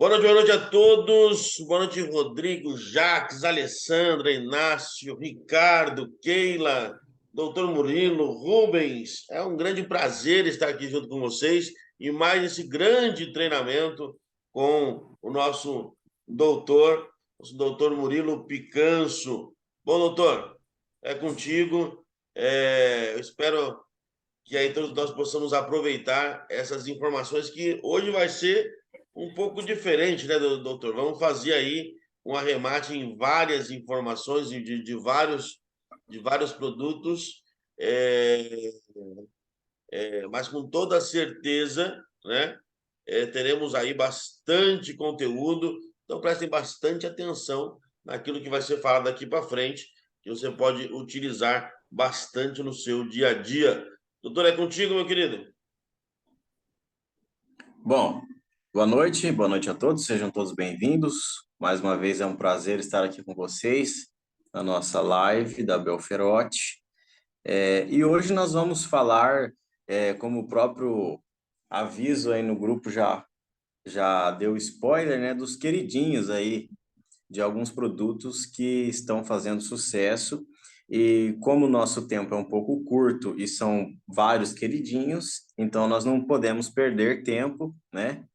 Boa noite a todos. Boa noite, Rodrigo, Jacques, Alessandra, Inácio, Ricardo, Keila, doutor Murilo, Rubens. É um grande prazer estar aqui junto com vocês e mais esse grande treinamento com o nosso doutor Murilo Picanso. Bom, doutor, é contigo. Eu espero que aí todos nós possamos aproveitar essas informações que hoje vai ser um pouco diferente, né, doutor? Vamos fazer aí um arremate em várias informações de vários produtos, mas com toda certeza, né, teremos aí bastante conteúdo, então prestem bastante atenção naquilo que vai ser falado daqui para frente, que você pode utilizar bastante no seu dia a dia. Doutor, é contigo, meu querido. Bom, boa noite a todos, sejam todos bem-vindos. Mais uma vez é um prazer estar aqui com vocês na nossa live da Belferote. E hoje nós vamos falar, como o próprio aviso aí no grupo já deu spoiler, né, dos queridinhos aí, de alguns produtos que estão fazendo sucesso. E como o nosso tempo é um pouco curto e são vários queridinhos, então nós não podemos perder tempo, né?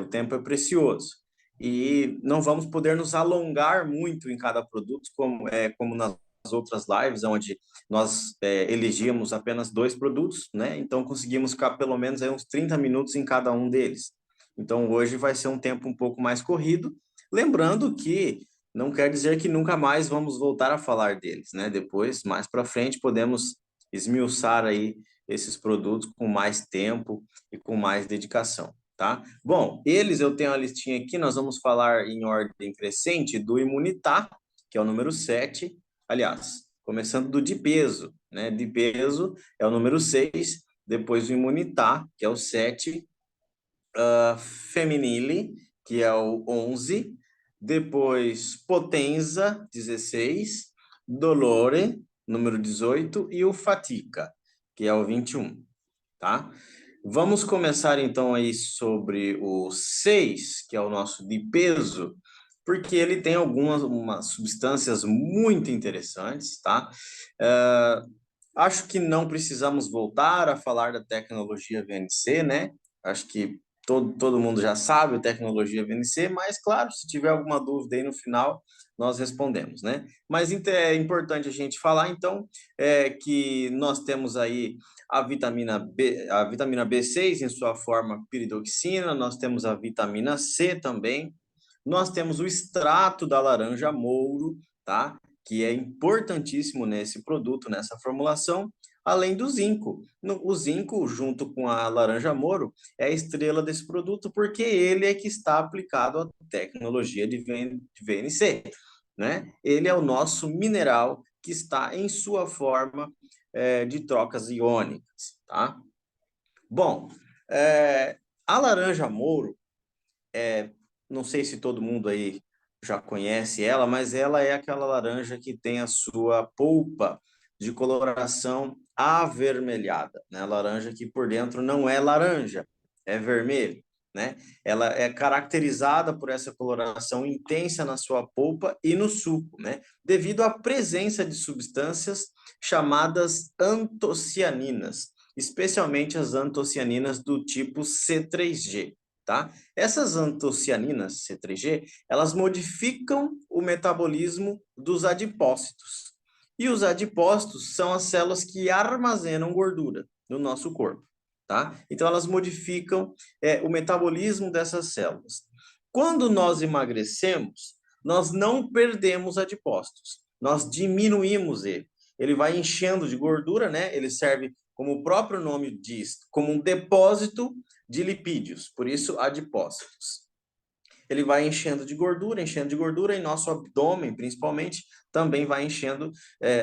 O tempo é precioso. E não vamos poder nos alongar muito em cada produto, como nas outras lives, onde nós elegíamos apenas dois produtos, né? Então conseguimos ficar pelo menos aí uns 30 minutos em cada um deles. Então hoje vai ser um tempo um pouco mais corrido, lembrando que não quer dizer que nunca mais vamos voltar a falar deles, né? Depois, mais para frente, podemos esmiuçar aí esses produtos com mais tempo e com mais dedicação. Tá? Bom, eu tenho a listinha aqui, nós vamos falar em ordem crescente do Imunitar, que é o número 7, aliás, começando do de peso, né? De peso é o número 6, depois o Imunitar, que é o 7, Feminile, que é o 11, depois Potenza, 16, Dolore, número 18, e o Fatica, que é o 21, tá? Vamos começar então aí sobre o 6, que é o nosso de peso, porque ele tem umas substâncias muito interessantes, tá? Eh, Acho que não precisamos voltar a falar da tecnologia VNC, né? Acho que todo mundo já sabe a tecnologia VNC, mas claro, se tiver alguma dúvida aí no final, nós respondemos, né? Mas é importante a gente falar, então, que nós temos aí a vitamina B6 em sua forma piridoxina, nós temos a vitamina C também, nós temos o extrato da laranja mouro, tá? Que é importantíssimo nesse produto, nessa formulação, além do zinco. O zinco, junto com a laranja mouro, é a estrela desse produto, porque ele é que está aplicado à tecnologia de VNC, né? Ele é o nosso mineral que está em sua forma de trocas iônicas, tá? Bom, a laranja mouro, não sei se todo mundo aí já conhece ela, mas ela é aquela laranja que tem a sua polpa de coloração avermelhada, né? Laranja que por dentro não é laranja, é vermelho, né? Ela é caracterizada por essa coloração intensa na sua polpa e no suco, né? Devido à presença de substâncias chamadas antocianinas, especialmente as antocianinas do tipo C3G, tá? Essas antocianinas, C3G, elas modificam o metabolismo dos adipócitos. E os adipócitos são as células que armazenam gordura no nosso corpo, tá? Então, elas modificam o metabolismo dessas células. Quando nós emagrecemos, nós não perdemos adipócitos, nós diminuímos ele. Ele vai enchendo de gordura, né? Ele serve, como o próprio nome diz, como um depósito de lipídios, por isso adipócitos. Ele vai enchendo de gordura, e nosso abdômen, principalmente, também vai enchendo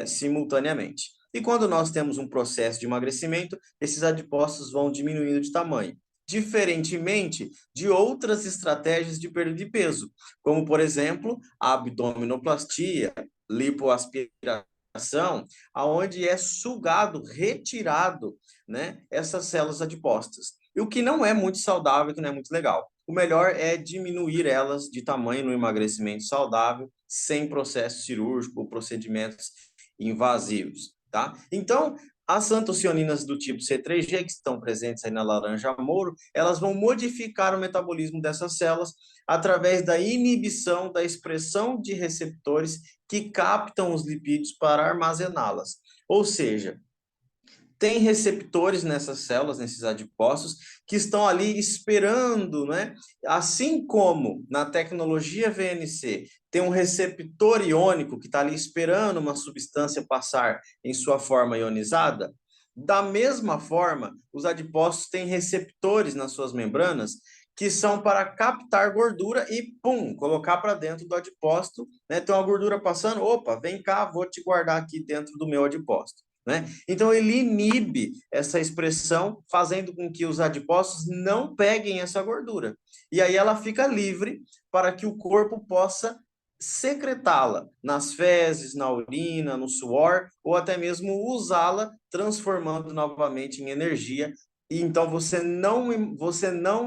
simultaneamente. E quando nós temos um processo de emagrecimento, esses adipócitos vão diminuindo de tamanho, diferentemente de outras estratégias de perda de peso, como, por exemplo, a abdominoplastia, lipoaspiração, aonde é sugado, retirado, né, essas células adipócitas. E o que não é muito saudável, que não é muito legal. o melhor é diminuir elas de tamanho no emagrecimento saudável, sem processo cirúrgico ou procedimentos invasivos, tá? Então, as antocianinas do tipo C3G, que estão presentes aí na laranja Moro, elas vão modificar o metabolismo dessas células através da inibição da expressão de receptores que captam os lipídios para armazená-las. Ou seja, tem receptores nessas células, nesses adipócitos, que estão ali esperando, né? Assim como na tecnologia VNC tem um receptor iônico que está ali esperando uma substância passar em sua forma ionizada, da mesma forma, os adipócitos têm receptores nas suas membranas que são para captar gordura e, pum, colocar para dentro do adipócito, né? Tem uma gordura passando, opa, vem cá, vou te guardar aqui dentro do meu adipócito. Né? Então, ele inibe essa expressão, fazendo com que os adipócitos não peguem essa gordura. E aí ela fica livre para que o corpo possa secretá-la nas fezes, na urina, no suor, ou até mesmo usá-la, transformando novamente em energia. E então você não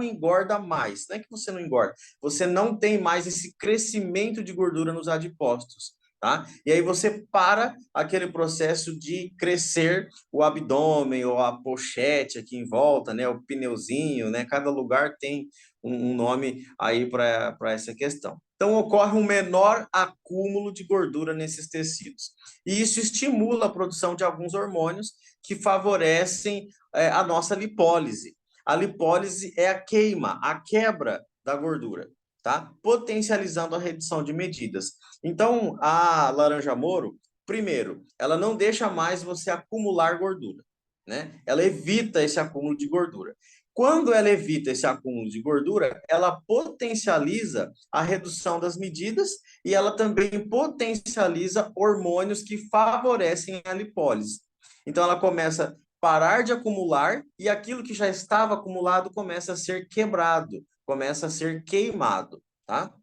engorda mais. Não é que você não engorda, você não tem mais esse crescimento de gordura nos adipócitos. Tá? E aí você para aquele processo de crescer o abdômen ou a pochete aqui em volta, né? O pneuzinho, né? Cada lugar tem um nome aí para essa questão. Então, ocorre um menor acúmulo de gordura nesses tecidos. E isso estimula a produção de alguns hormônios que favorecem a nossa lipólise. A lipólise é a queima, a quebra da gordura, tá? Potencializando a redução de medidas. Então, a laranja Moro, primeiro, ela não deixa mais você acumular gordura, né? Ela evita esse acúmulo de gordura. Quando ela evita esse acúmulo de gordura, ela potencializa a redução das medidas e ela também potencializa hormônios que favorecem a lipólise. Então, ela começa a parar de acumular e aquilo que já estava acumulado começa a ser quebrado, começa a ser queimado, tá?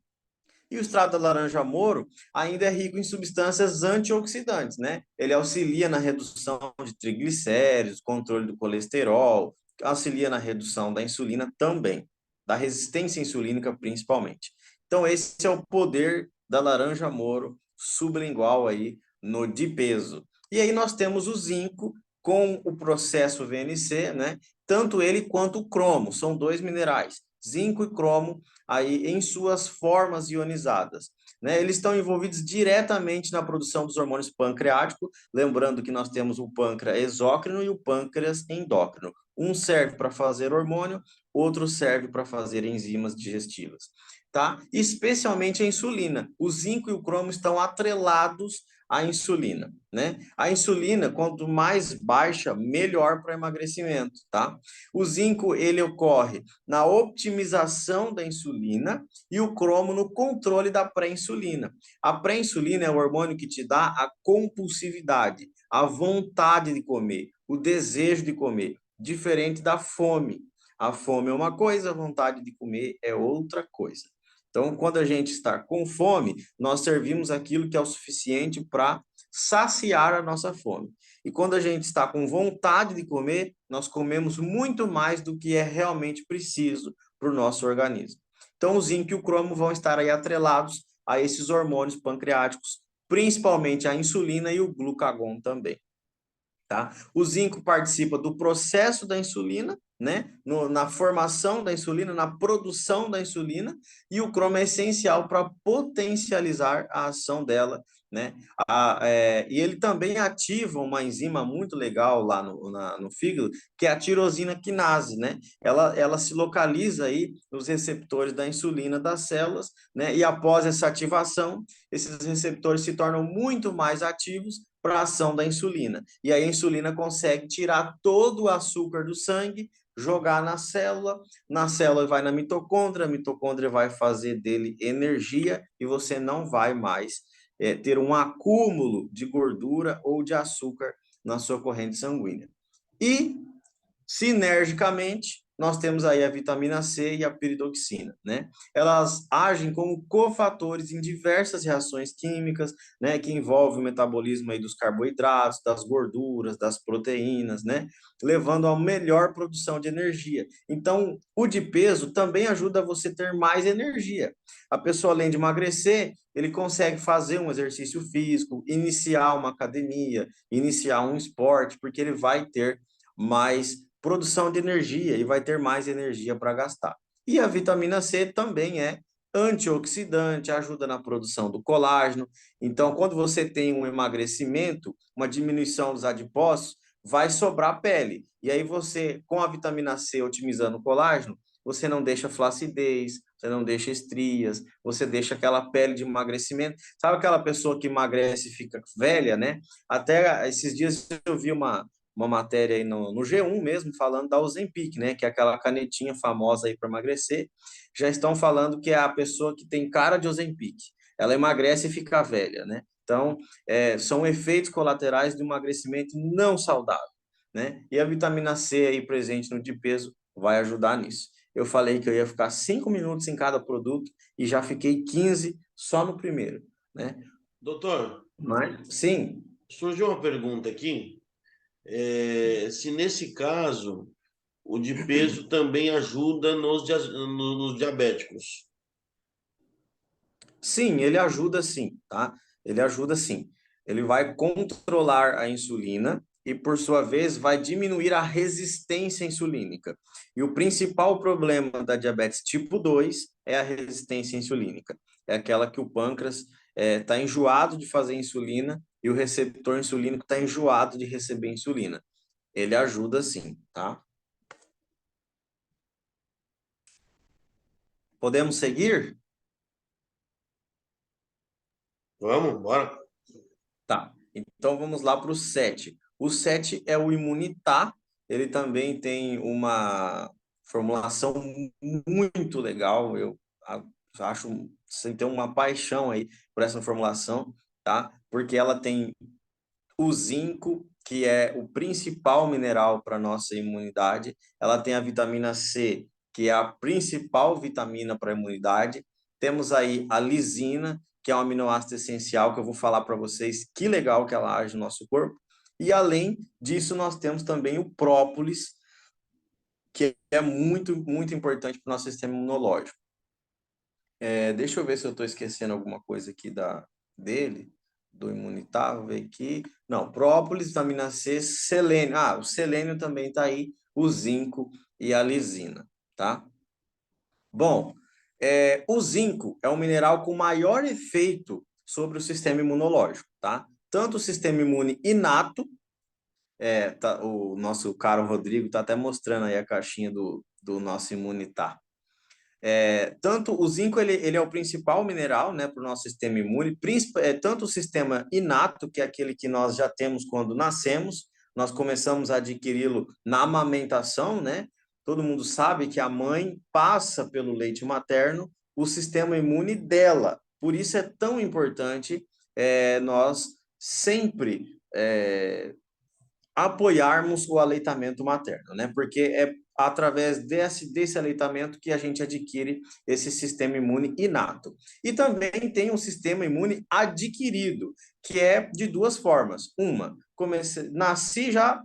E o extrato da laranja Moro ainda é rico em substâncias antioxidantes, né? Ele auxilia na redução de triglicéridos, controle do colesterol, auxilia na redução da insulina também, da resistência insulínica principalmente. Então, esse é o poder da laranja Moro sublingual aí no de peso. E aí nós temos o zinco com o processo VNC, né? Tanto ele quanto o cromo, são dois minerais, zinco e cromo, aí em suas formas ionizadas. Né? Eles estão envolvidos diretamente na produção dos hormônios pancreáticos, lembrando que nós temos o pâncreas exócrino e o pâncreas endócrino. Um serve para fazer hormônio, outro serve para fazer enzimas digestivas. Tá? Especialmente a insulina. O zinco e o cromo estão atrelados à insulina, né? A insulina, quanto mais baixa, melhor para emagrecimento, tá? O zinco, ele ocorre na optimização da insulina e o cromo no controle da pré-insulina. A pré-insulina é o hormônio que te dá a compulsividade, a vontade de comer, o desejo de comer, diferente da fome. A fome é uma coisa, a vontade de comer é outra coisa. Então, quando a gente está com fome, nós servimos aquilo que é o suficiente para saciar a nossa fome. E quando a gente está com vontade de comer, nós comemos muito mais do que é realmente preciso para o nosso organismo. Então, o zinco e o cromo vão estar aí atrelados a esses hormônios pancreáticos, principalmente a insulina e o glucagon também. Tá? O zinco participa do processo da insulina, né? Na formação da insulina, na produção da insulina, e o cromo é essencial para potencializar a ação dela, né? E ele também ativa uma enzima muito legal lá no fígado, que é a tirosina quinase, né? Ela se localiza aí nos receptores da insulina das células, né? E após essa ativação, esses receptores se tornam muito mais ativos para a ação da insulina. E aí a insulina consegue tirar todo o açúcar do sangue, jogar na célula vai na mitocôndria, a mitocôndria vai fazer dele energia e você não vai mais ter um acúmulo de gordura ou de açúcar na sua corrente sanguínea. E, sinergicamente, nós temos aí a vitamina C e a piridoxina, né? Elas agem como cofatores em diversas reações químicas, né, que envolvem o metabolismo aí dos carboidratos, das gorduras, das proteínas, né, levando a melhor produção de energia. Então, o de peso também ajuda você a ter mais energia. A pessoa, além de emagrecer, ele consegue fazer um exercício físico, iniciar uma academia, iniciar um esporte, porque ele vai ter mais produção de energia e vai ter mais energia para gastar. E a vitamina C também é antioxidante, ajuda na produção do colágeno. Então, quando você tem um emagrecimento, uma diminuição dos adipócitos, vai sobrar pele. E aí você, com a vitamina C otimizando o colágeno, você não deixa flacidez, você não deixa estrias, você deixa aquela pele de emagrecimento. Sabe aquela pessoa que emagrece e fica velha, né? Até esses dias eu vi uma matéria aí no G1 mesmo, falando da Ozempic, né? Que é aquela canetinha famosa aí para emagrecer. Já estão falando que é a pessoa que tem cara de Ozempic. Ela emagrece e fica velha, né? Então, são efeitos colaterais do emagrecimento não saudável, né? E a vitamina C aí presente no de peso vai ajudar nisso. Eu falei que eu ia ficar 5 minutos em cada produto e já fiquei 15 só no primeiro, né? Doutor, Mas, sim, surgiu uma pergunta aqui. Se nesse caso o de peso também ajuda nos diabéticos. sim, ele ajuda sim, tá? Ele ajuda sim. Ele vai controlar a insulina e, por sua vez, vai diminuir a resistência insulínica. E o principal problema da diabetes tipo 2 é a resistência insulínica. É aquela que o pâncreas está enjoado de fazer insulina e o receptor insulínico está enjoado de receber insulina. Ele ajuda sim, tá? Podemos seguir? Vamos, bora. Tá, então vamos lá para o 7. O 7 é o imunitar, ele também tem uma formulação muito legal, acho, você tem uma paixão aí por essa formulação, tá? Porque ela tem o zinco, que é o principal mineral para nossa imunidade, ela tem a vitamina C, que é a principal vitamina para a imunidade, temos aí a lisina, que é um aminoácido essencial, que eu vou falar para vocês que legal que ela age no nosso corpo, e além disso nós temos também o própolis, que é muito, muito importante para o nosso sistema imunológico. Deixa eu ver se eu estou esquecendo alguma coisa aqui dele, do imunitar, vou ver aqui. Não, própolis, vitamina C, selênio. Ah, o selênio também está aí, o zinco e a lisina, tá? Bom, o zinco é um mineral com maior efeito sobre o sistema imunológico, tá? Tanto o sistema imune inato, o nosso caro Rodrigo está até mostrando aí a caixinha do nosso imunitar. Tanto o zinco ele é o principal mineral, né, para o nosso sistema imune, tanto o sistema inato, que é aquele que nós já temos quando nascemos, nós começamos a adquiri-lo na amamentação, né? Todo mundo sabe que a mãe passa pelo leite materno o sistema imune dela. Por isso é tão importante nós sempre apoiarmos o aleitamento materno, né? Porque é através desse aleitamento que a gente adquire esse sistema imune inato. E também tem um sistema imune adquirido, que é de duas formas. Uma, nasci já,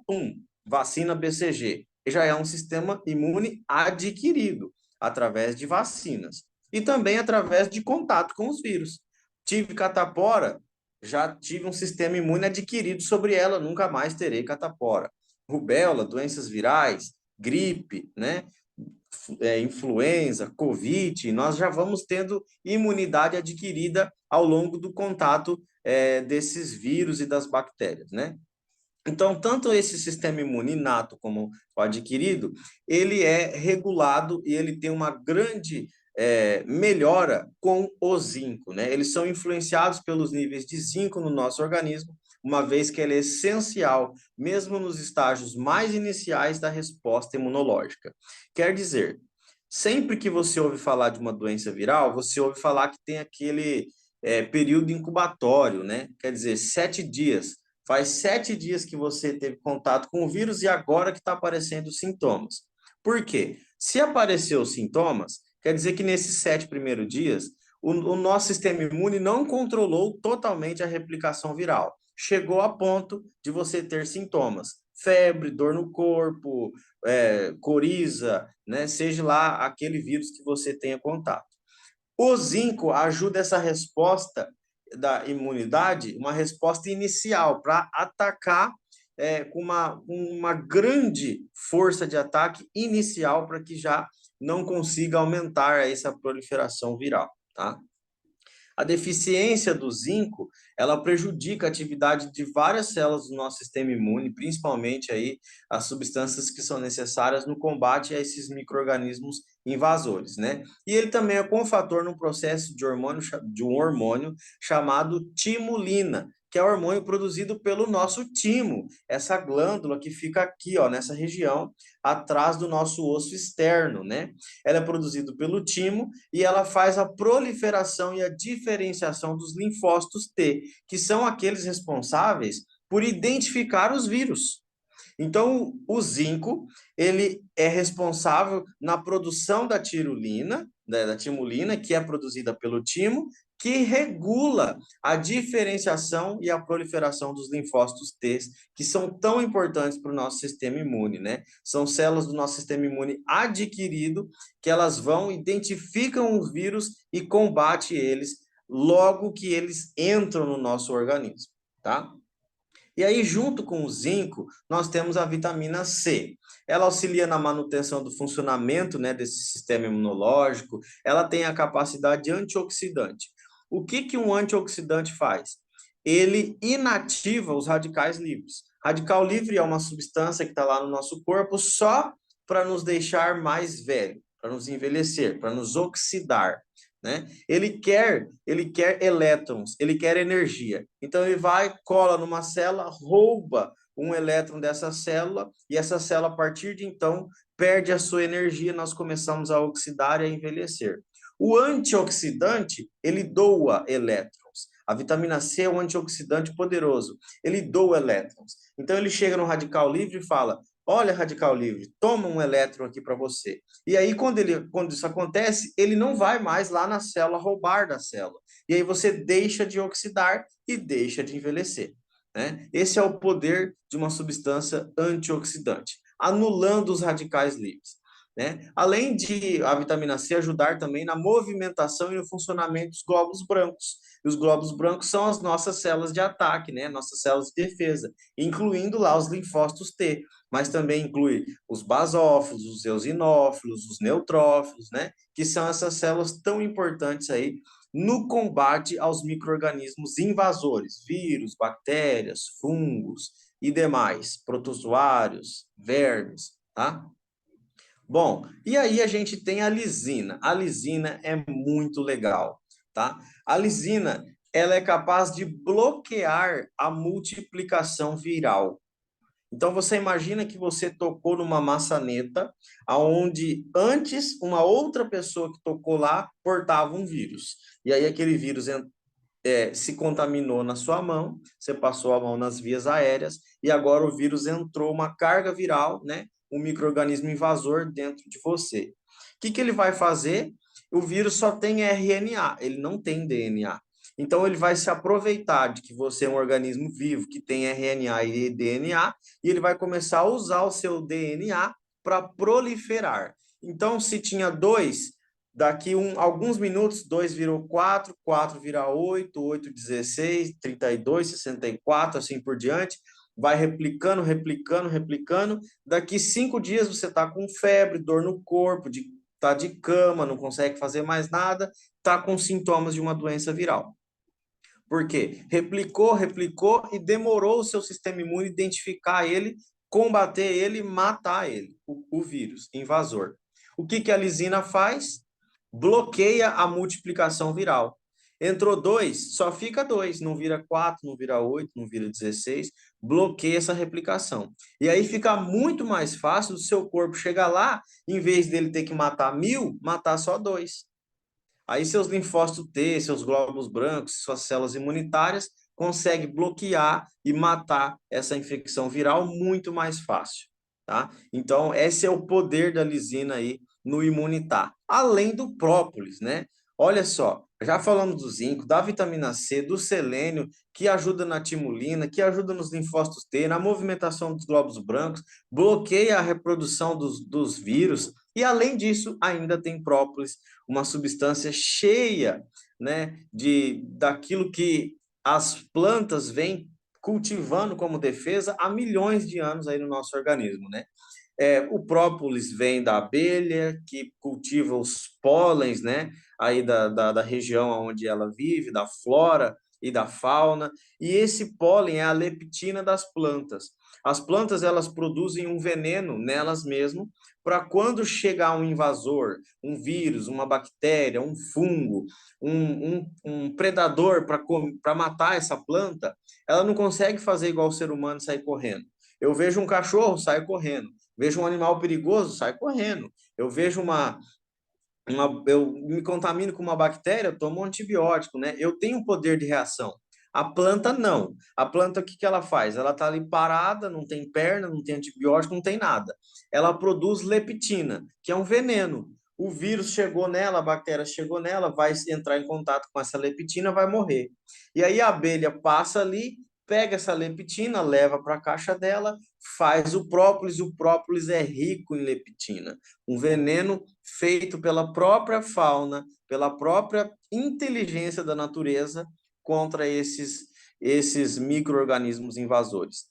vacina BCG. E já é um sistema imune adquirido através de vacinas. E também através de contato com os vírus. Tive catapora, já tive um sistema imune adquirido sobre ela, nunca mais terei catapora. Rubéola, doenças virais, gripe, né? Influenza, Covid, nós já vamos tendo imunidade adquirida ao longo do contato desses vírus e das bactérias, né? Então, tanto esse sistema imune inato como o adquirido, ele é regulado e ele tem uma grande melhora com o zinco, né? Eles são influenciados pelos níveis de zinco no nosso organismo, uma vez que ele é essencial, mesmo nos estágios mais iniciais da resposta imunológica. Quer dizer, sempre que você ouve falar de uma doença viral, você ouve falar que tem aquele período incubatório, né? Quer dizer, 7 dias. Faz 7 dias que você teve contato com o vírus e agora que está aparecendo os sintomas. Por quê? Se apareceu os sintomas, quer dizer que nesses 7 primeiros dias, o nosso sistema imune não controlou totalmente a replicação viral. Chegou a ponto de você ter sintomas, febre, dor no corpo, coriza, né? Seja lá aquele vírus que você tenha contato. O zinco ajuda essa resposta da imunidade, uma resposta inicial para atacar com uma grande força de ataque inicial para que já não consiga aumentar essa proliferação viral, tá? A deficiência do zinco, ela prejudica a atividade de várias células do nosso sistema imune, principalmente aí as substâncias que são necessárias no combate a esses micro-organismos invasores, né? E ele também é cofator no processo de um hormônio chamado timulina, que é o hormônio produzido pelo nosso timo, essa glândula que fica aqui, ó, nessa região, atrás do nosso osso externo, né? Ela é produzida pelo timo e ela faz a proliferação e a diferenciação dos linfócitos T, que são aqueles responsáveis por identificar os vírus. Então, o zinco, ele é responsável na produção da tirulina, da timulina, que é produzida pelo timo, que regula a diferenciação e a proliferação dos linfócitos T, que são tão importantes para o nosso sistema imune, né? São células do nosso sistema imune adquirido que elas vão, identificam os vírus e combate eles logo que eles entram no nosso organismo, tá? E aí, junto com o zinco, nós temos a vitamina C. Ela auxilia na manutenção do funcionamento, né, desse sistema imunológico. Ela tem a capacidade antioxidante. O que um antioxidante faz? Ele inativa os radicais livres. Radical livre é uma substância que está lá no nosso corpo só para nos deixar mais velho, para nos envelhecer, para nos oxidar, né? Ele quer elétrons, ele quer energia. Então ele vai, cola numa célula, rouba um elétron dessa célula e essa célula a partir de então perde a sua energia, nós começamos a oxidar e a envelhecer. O antioxidante, ele doa elétrons. A vitamina C é um antioxidante poderoso. Ele doa elétrons. Então ele chega no radical livre e fala: olha, radical livre, toma um elétron aqui para você. E aí, quando isso acontece, ele não vai mais lá na célula roubar da célula. E aí você deixa de oxidar e deixa de envelhecer, né? Esse é o poder de uma substância antioxidante, anulando os radicais livres, né? Além de a vitamina C ajudar também na movimentação e no funcionamento dos glóbulos brancos. E os glóbulos brancos são as nossas células de ataque, né? Nossas células de defesa, incluindo lá os linfócitos T, mas também inclui os basófilos, os eosinófilos, os neutrófilos, né? Que são essas células tão importantes aí no combate aos micro-organismos invasores, vírus, bactérias, fungos e demais, protozoários, vermes, tá? Bom, e aí a gente tem a lisina. A lisina é muito legal, tá? A lisina, ela é capaz de bloquear a multiplicação viral. Então você imagina que você tocou numa maçaneta, aonde antes uma outra pessoa que tocou lá portava um vírus. E aí aquele vírus se contaminou na sua mão, você passou a mão nas vias aéreas e agora o vírus entrou uma carga viral, né? Um micro-organismo invasor dentro de você. O que ele vai fazer? O vírus só tem RNA, ele não tem DNA. Então, ele vai se aproveitar de que você é um organismo vivo que tem RNA e DNA, e ele vai começar a usar o seu DNA para proliferar. Então, se tinha dois, daqui alguns minutos, 2 virou 4, 4 vira 8, 8, 16, 32, 64, assim por diante. Vai replicando, replicando, replicando. Daqui 5 dias você está com febre, dor no corpo, tá de cama, não consegue fazer mais nada, está com sintomas de uma doença viral. Por quê? Replicou, replicou e demorou o seu sistema imune identificar ele, combater ele, matar ele, o vírus invasor. O que a lisina faz? Bloqueia a multiplicação viral. Entrou 2, só fica 2, não vira 4, não vira 8, não vira 16, bloqueia essa replicação. E aí fica muito mais fácil do seu corpo chegar lá, em vez dele ter que matar 1000, matar só 2. Aí seus linfócitos T, seus glóbulos brancos, suas células imunitárias conseguem bloquear e matar essa infecção viral muito mais fácil. tá? Então, esse é o poder da lisina aí no imunitar. Além do própolis, né? Olha só, já falamos do zinco, da vitamina C, do selênio, que ajuda na timulina, que ajuda nos linfócitos T, na movimentação dos glóbulos brancos, bloqueia a reprodução dos vírus, e além disso, ainda tem própolis, uma substância cheia, né, daquilo que as plantas vêm cultivando como defesa há milhões de anos aí no nosso organismo, né? O própolis vem da abelha, que cultiva os pólens, né? Aí da região onde ela vive, da flora e da fauna. E esse pólen é a leptina das plantas. As plantas, elas produzem um veneno nelas mesmas, para quando chegar um invasor, um vírus, uma bactéria, um fungo, um predador para matar essa planta, ela não consegue fazer igual o ser humano, sair correndo. Eu vejo um cachorro, saio correndo. Vejo um animal perigoso, saio correndo. Eu vejo eu me contamino com uma bactéria, eu tomo um antibiótico, né? Eu tenho um poder de reação. A planta não. A planta, o que que ela faz? Ela está ali parada, não tem perna, não tem antibiótico, não tem nada. Ela produz leptina, que é um veneno. O vírus chegou nela, a bactéria chegou nela, vai entrar em contato com essa leptina, vai morrer. E aí a abelha passa ali, pega essa leptina, leva para a caixa dela, faz o própolis é rico em leptina, um veneno feito pela própria fauna, pela própria inteligência da natureza contra esses micro-organismos invasores.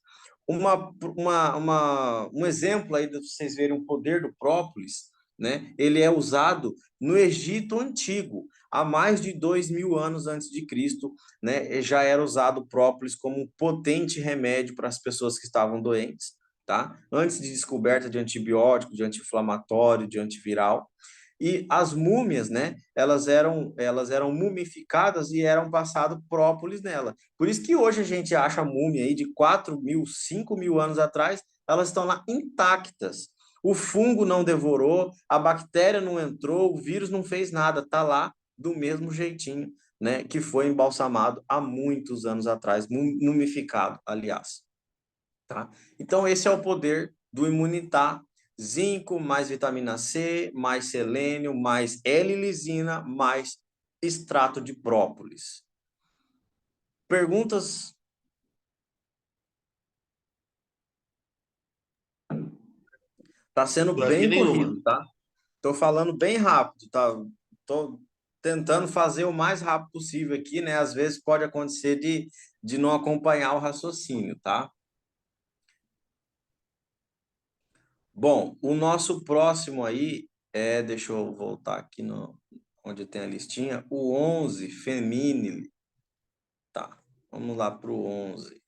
Um exemplo aí de vocês verem o poder do própolis, né? Ele é usado no Egito Antigo, há mais de 2.000 anos antes de Cristo, né? Já era usado própolis como um potente remédio para as pessoas que estavam doentes, tá? Antes de descoberta de antibiótico, de anti-inflamatório, de antiviral. E as múmias, né? Elas eram mumificadas e eram passado própolis nela. Por isso que hoje a gente acha a múmia aí de 4.000, 5.000 anos atrás, elas estão lá intactas. O fungo não devorou, a bactéria não entrou, o vírus não fez nada, tá lá do mesmo jeitinho, né? Que foi embalsamado há muitos anos atrás, mumificado, aliás. Tá? Então, esse é o poder do imunitar. Zinco, mais vitamina C, mais selênio, mais L-lisina, mais extrato de própolis. Perguntas? Tá sendo Por aqui bem nenhuma. corrido, tá? Tô falando bem rápido, tá? Tô tentando fazer o mais rápido possível aqui, né? Às vezes pode acontecer de não acompanhar o raciocínio, tá? Bom, o nosso próximo aí deixa eu voltar aqui no, onde tem a listinha, o 11, feminile. Tá, vamos lá para o 11.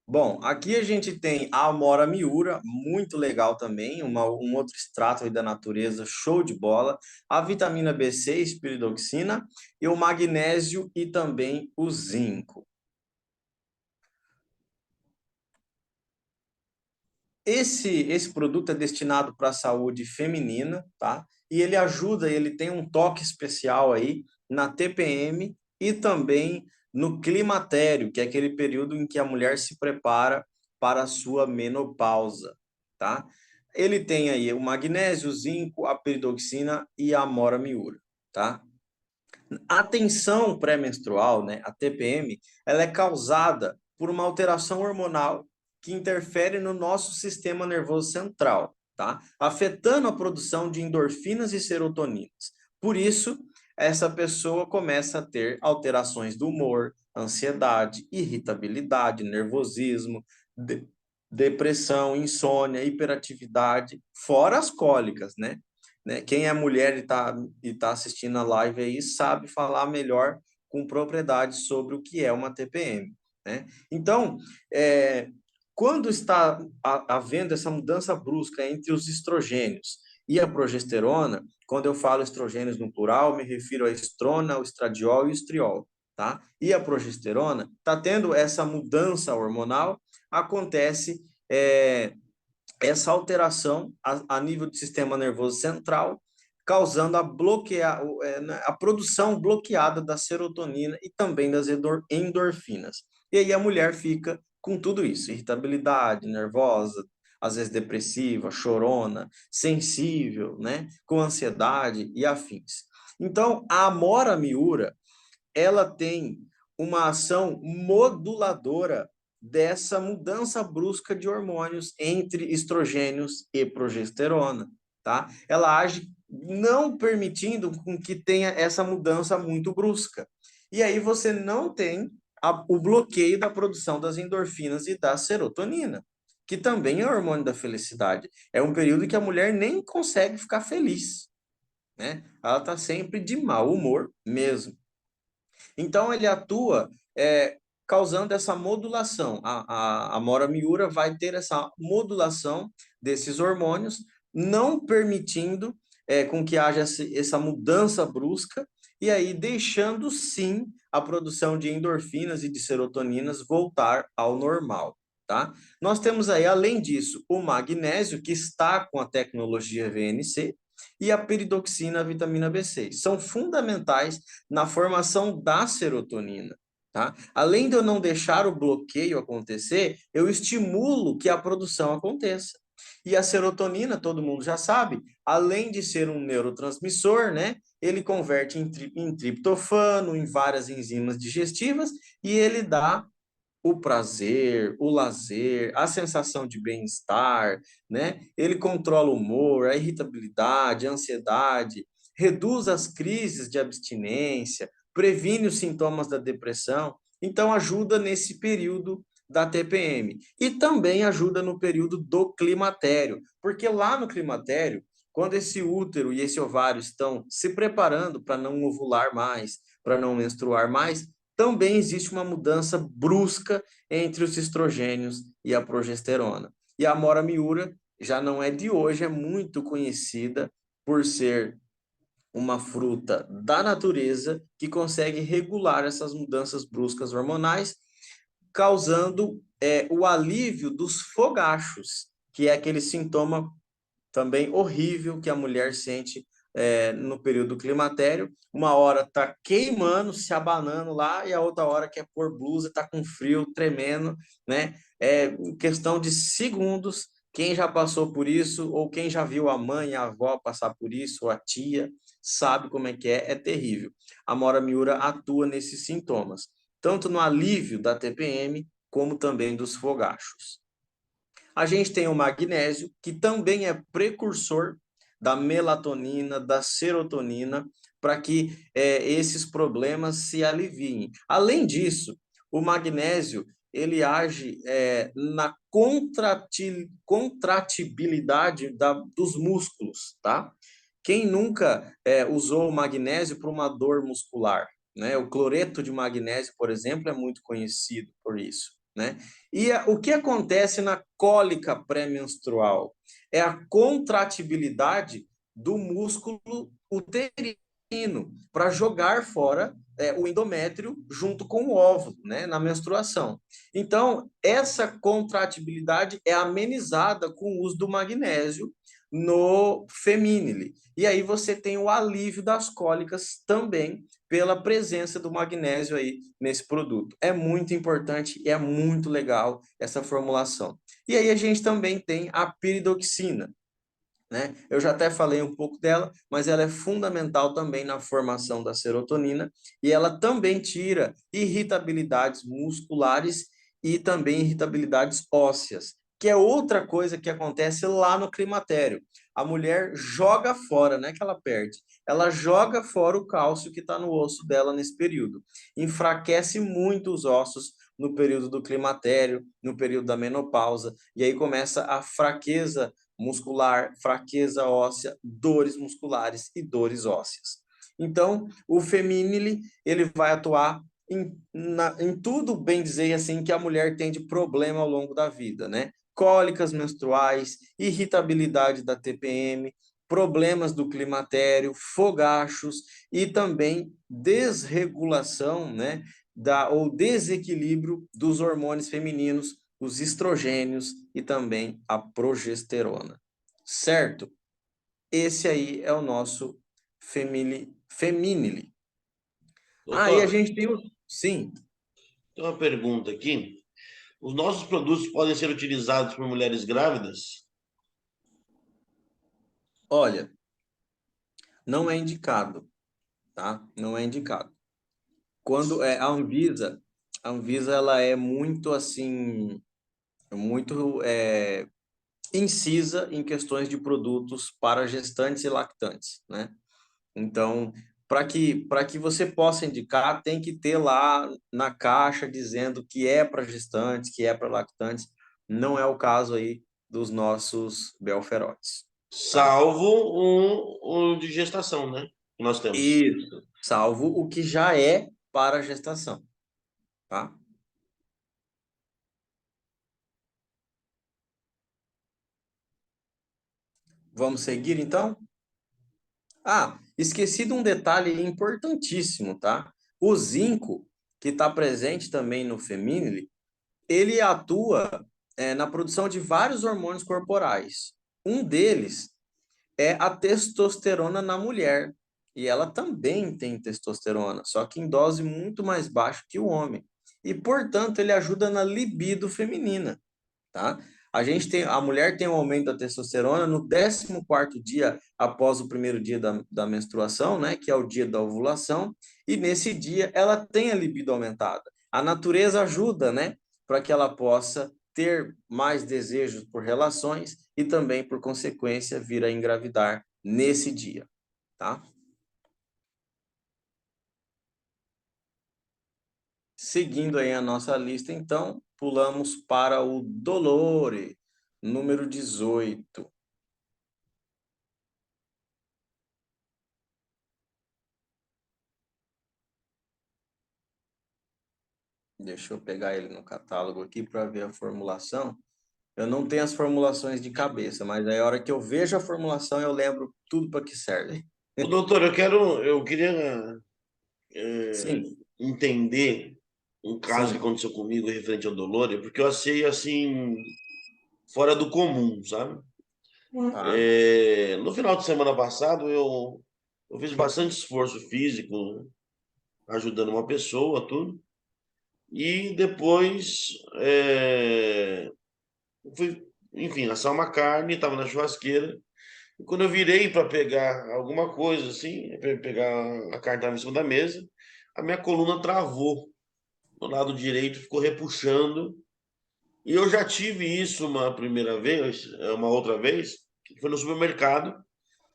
Bom, aqui a gente tem a Amora miura, muito legal também, um outro extrato aí da natureza, show de bola. A vitamina B6, piridoxina, e o magnésio e também o zinco. Esse produto é destinado para a saúde feminina, tá? E ele ajuda, ele tem um toque especial aí na TPM e também no climatério, que é aquele período em que a mulher se prepara para a sua menopausa, tá? Ele tem aí o magnésio, o zinco, a peridoxina e a amora miura, tá? A tensão pré-menstrual, né, a TPM, ela é causada por uma alteração hormonal que interfere no nosso sistema nervoso central, tá? Afetando a produção de endorfinas e serotoninas. Por isso, essa pessoa começa a ter alterações do humor, ansiedade, irritabilidade, nervosismo, depressão, insônia, hiperatividade, fora as cólicas, né? Quem é mulher e tá assistindo a live aí sabe falar melhor com propriedade sobre o que é uma TPM, né? Então, quando está havendo essa mudança brusca entre os estrogênios e a progesterona, quando eu falo estrogênios no plural, me refiro a estrona, o estradiol e o estriol, tá? E a progesterona está tendo essa mudança hormonal, acontece essa alteração a nível do sistema nervoso central, causando a produção bloqueada da serotonina e também das endorfinas. E aí a mulher fica com tudo isso, irritabilidade, nervosa, às vezes depressiva, chorona, sensível, né, com ansiedade e afins. Então, a Amora Miura, ela tem uma ação moduladora dessa mudança brusca de hormônios entre estrogênios e progesterona, tá? Ela age não permitindo com que tenha essa mudança muito brusca. E aí você não tem o bloqueio da produção das endorfinas e da serotonina, que também é hormônio da felicidade. É um período que a mulher nem consegue ficar feliz, né? Ela está sempre de mau humor mesmo. Então, ele atua causando essa modulação. A Mora Miura vai ter essa modulação desses hormônios, não permitindo com que haja essa mudança brusca, e aí deixando, sim, a produção de endorfinas e de serotoninas voltar ao normal. Tá? Nós temos aí, além disso, o magnésio, que está com a tecnologia VNC, e a peridoxina, a vitamina B6. São fundamentais na formação da serotonina. Tá? Além de eu não deixar o bloqueio acontecer, eu estimulo que a produção aconteça. E a serotonina, todo mundo já sabe, além de ser um neurotransmissor, né, ele converte em triptofano, em várias enzimas digestivas, e ele dá o prazer, o lazer, a sensação de bem-estar, né? Ele controla o humor, a irritabilidade, a ansiedade, reduz as crises de abstinência, previne os sintomas da depressão, então ajuda nesse período da TPM e também ajuda no período do climatério, porque lá no climatério, quando esse útero e esse ovário estão se preparando para não ovular mais, para não menstruar mais, também existe uma mudança brusca entre os estrogênios e a progesterona. E a Amora Miura já não é de hoje, é muito conhecida por ser uma fruta da natureza que consegue regular essas mudanças bruscas hormonais, causando o alívio dos fogachos, que é aquele sintoma também horrível que a mulher sente no período climatério. Uma hora tá queimando, se abanando lá, e a outra hora quer pôr blusa, tá com frio, tremendo, né? É questão de segundos. Quem já passou por isso, ou quem já viu a mãe, a avó passar por isso, ou a tia, sabe como é terrível. A Mora Miura atua nesses sintomas, tanto no alívio da TPM, como também dos fogachos. A gente tem o magnésio, que também é precursor da melatonina, da serotonina, para que esses problemas se aliviem. Além disso, o magnésio ele age na contratibilidade dos músculos, tá? Quem nunca usou o magnésio para uma dor muscular, né? O cloreto de magnésio, por exemplo, é muito conhecido por isso, né? E o que acontece na cólica pré-menstrual? É a contratibilidade do músculo uterino para jogar fora o endométrio junto com o óvulo, né, na menstruação. Então, essa contratibilidade é amenizada com o uso do magnésio no feminile. E aí você tem o alívio das cólicas também pela presença do magnésio aí nesse produto. É muito importante e é muito legal essa formulação. E aí a gente também tem a piridoxina, né? Eu já até falei um pouco dela, mas ela é fundamental também na formação da serotonina e ela também tira irritabilidades musculares e também irritabilidades ósseas, que é outra coisa que acontece lá no climatério. A mulher joga fora, não é que ela perde, ela joga fora o cálcio que está no osso dela nesse período. Enfraquece muito os ossos no período do climatério, no período da menopausa, e aí começa a fraqueza muscular, fraqueza óssea, dores musculares e dores ósseas. Então, o feminile, ele vai atuar em tudo, bem dizer assim, que a mulher tem de problema ao longo da vida, né? Cólicas menstruais, irritabilidade da TPM, problemas do climatério, fogachos e também desregulação, né, ou desequilíbrio dos hormônios femininos, os estrogênios e também a progesterona. Certo? Esse aí é o nosso feminile. Ah, e a Doutor, gente tem o... Sim. Tem uma pergunta aqui. Os nossos produtos podem ser utilizados por mulheres grávidas? Olha, não é indicado, tá? Não é indicado. Quando é a Anvisa ela é muito assim, muito incisa em questões de produtos para gestantes e lactantes, né? Então, para que você possa indicar, tem que ter lá na caixa dizendo que é para gestantes, que é para lactantes. Não é o caso aí dos nossos belferotes, tá? Salvo o de gestação, né? Que nós temos. Isso, salvo o que já é para gestação, tá? Vamos seguir então? Ah, esqueci de um detalhe importantíssimo, tá? O zinco, que está presente também no feminile, ele atua na produção de vários hormônios corporais. Um deles é a testosterona na mulher. E ela também tem testosterona, só que em dose muito mais baixa que o homem. E, portanto, ele ajuda na libido feminina, tá? A mulher tem um aumento da testosterona no 14º dia após o primeiro dia da menstruação, né, que é o dia da ovulação, e nesse dia ela tem a libido aumentada. A natureza ajuda, né, para que ela possa ter mais desejos por relações e também, por consequência, vir a engravidar nesse dia, tá? Seguindo aí a nossa lista, então, pulamos para o dolore, número 18. Deixa eu pegar ele no catálogo aqui para ver a formulação. Eu não tenho as formulações de cabeça, mas aí a hora que eu vejo a formulação eu lembro tudo para que serve. Ô, doutor, eu queria Sim, entender um caso que sim, aconteceu comigo referente ao Dolore, porque eu achei assim fora do comum, sabe? tá. No final de semana passado eu fiz bastante esforço físico ajudando uma pessoa, tudo, e depois fui, enfim, assar uma carne, estava na churrasqueira. E quando eu virei para pegar alguma coisa assim, para pegar a carne estava em cima da mesa, a minha coluna travou no lado direito, ficou repuxando. E eu já tive isso uma primeira vez, uma outra vez, que foi no supermercado,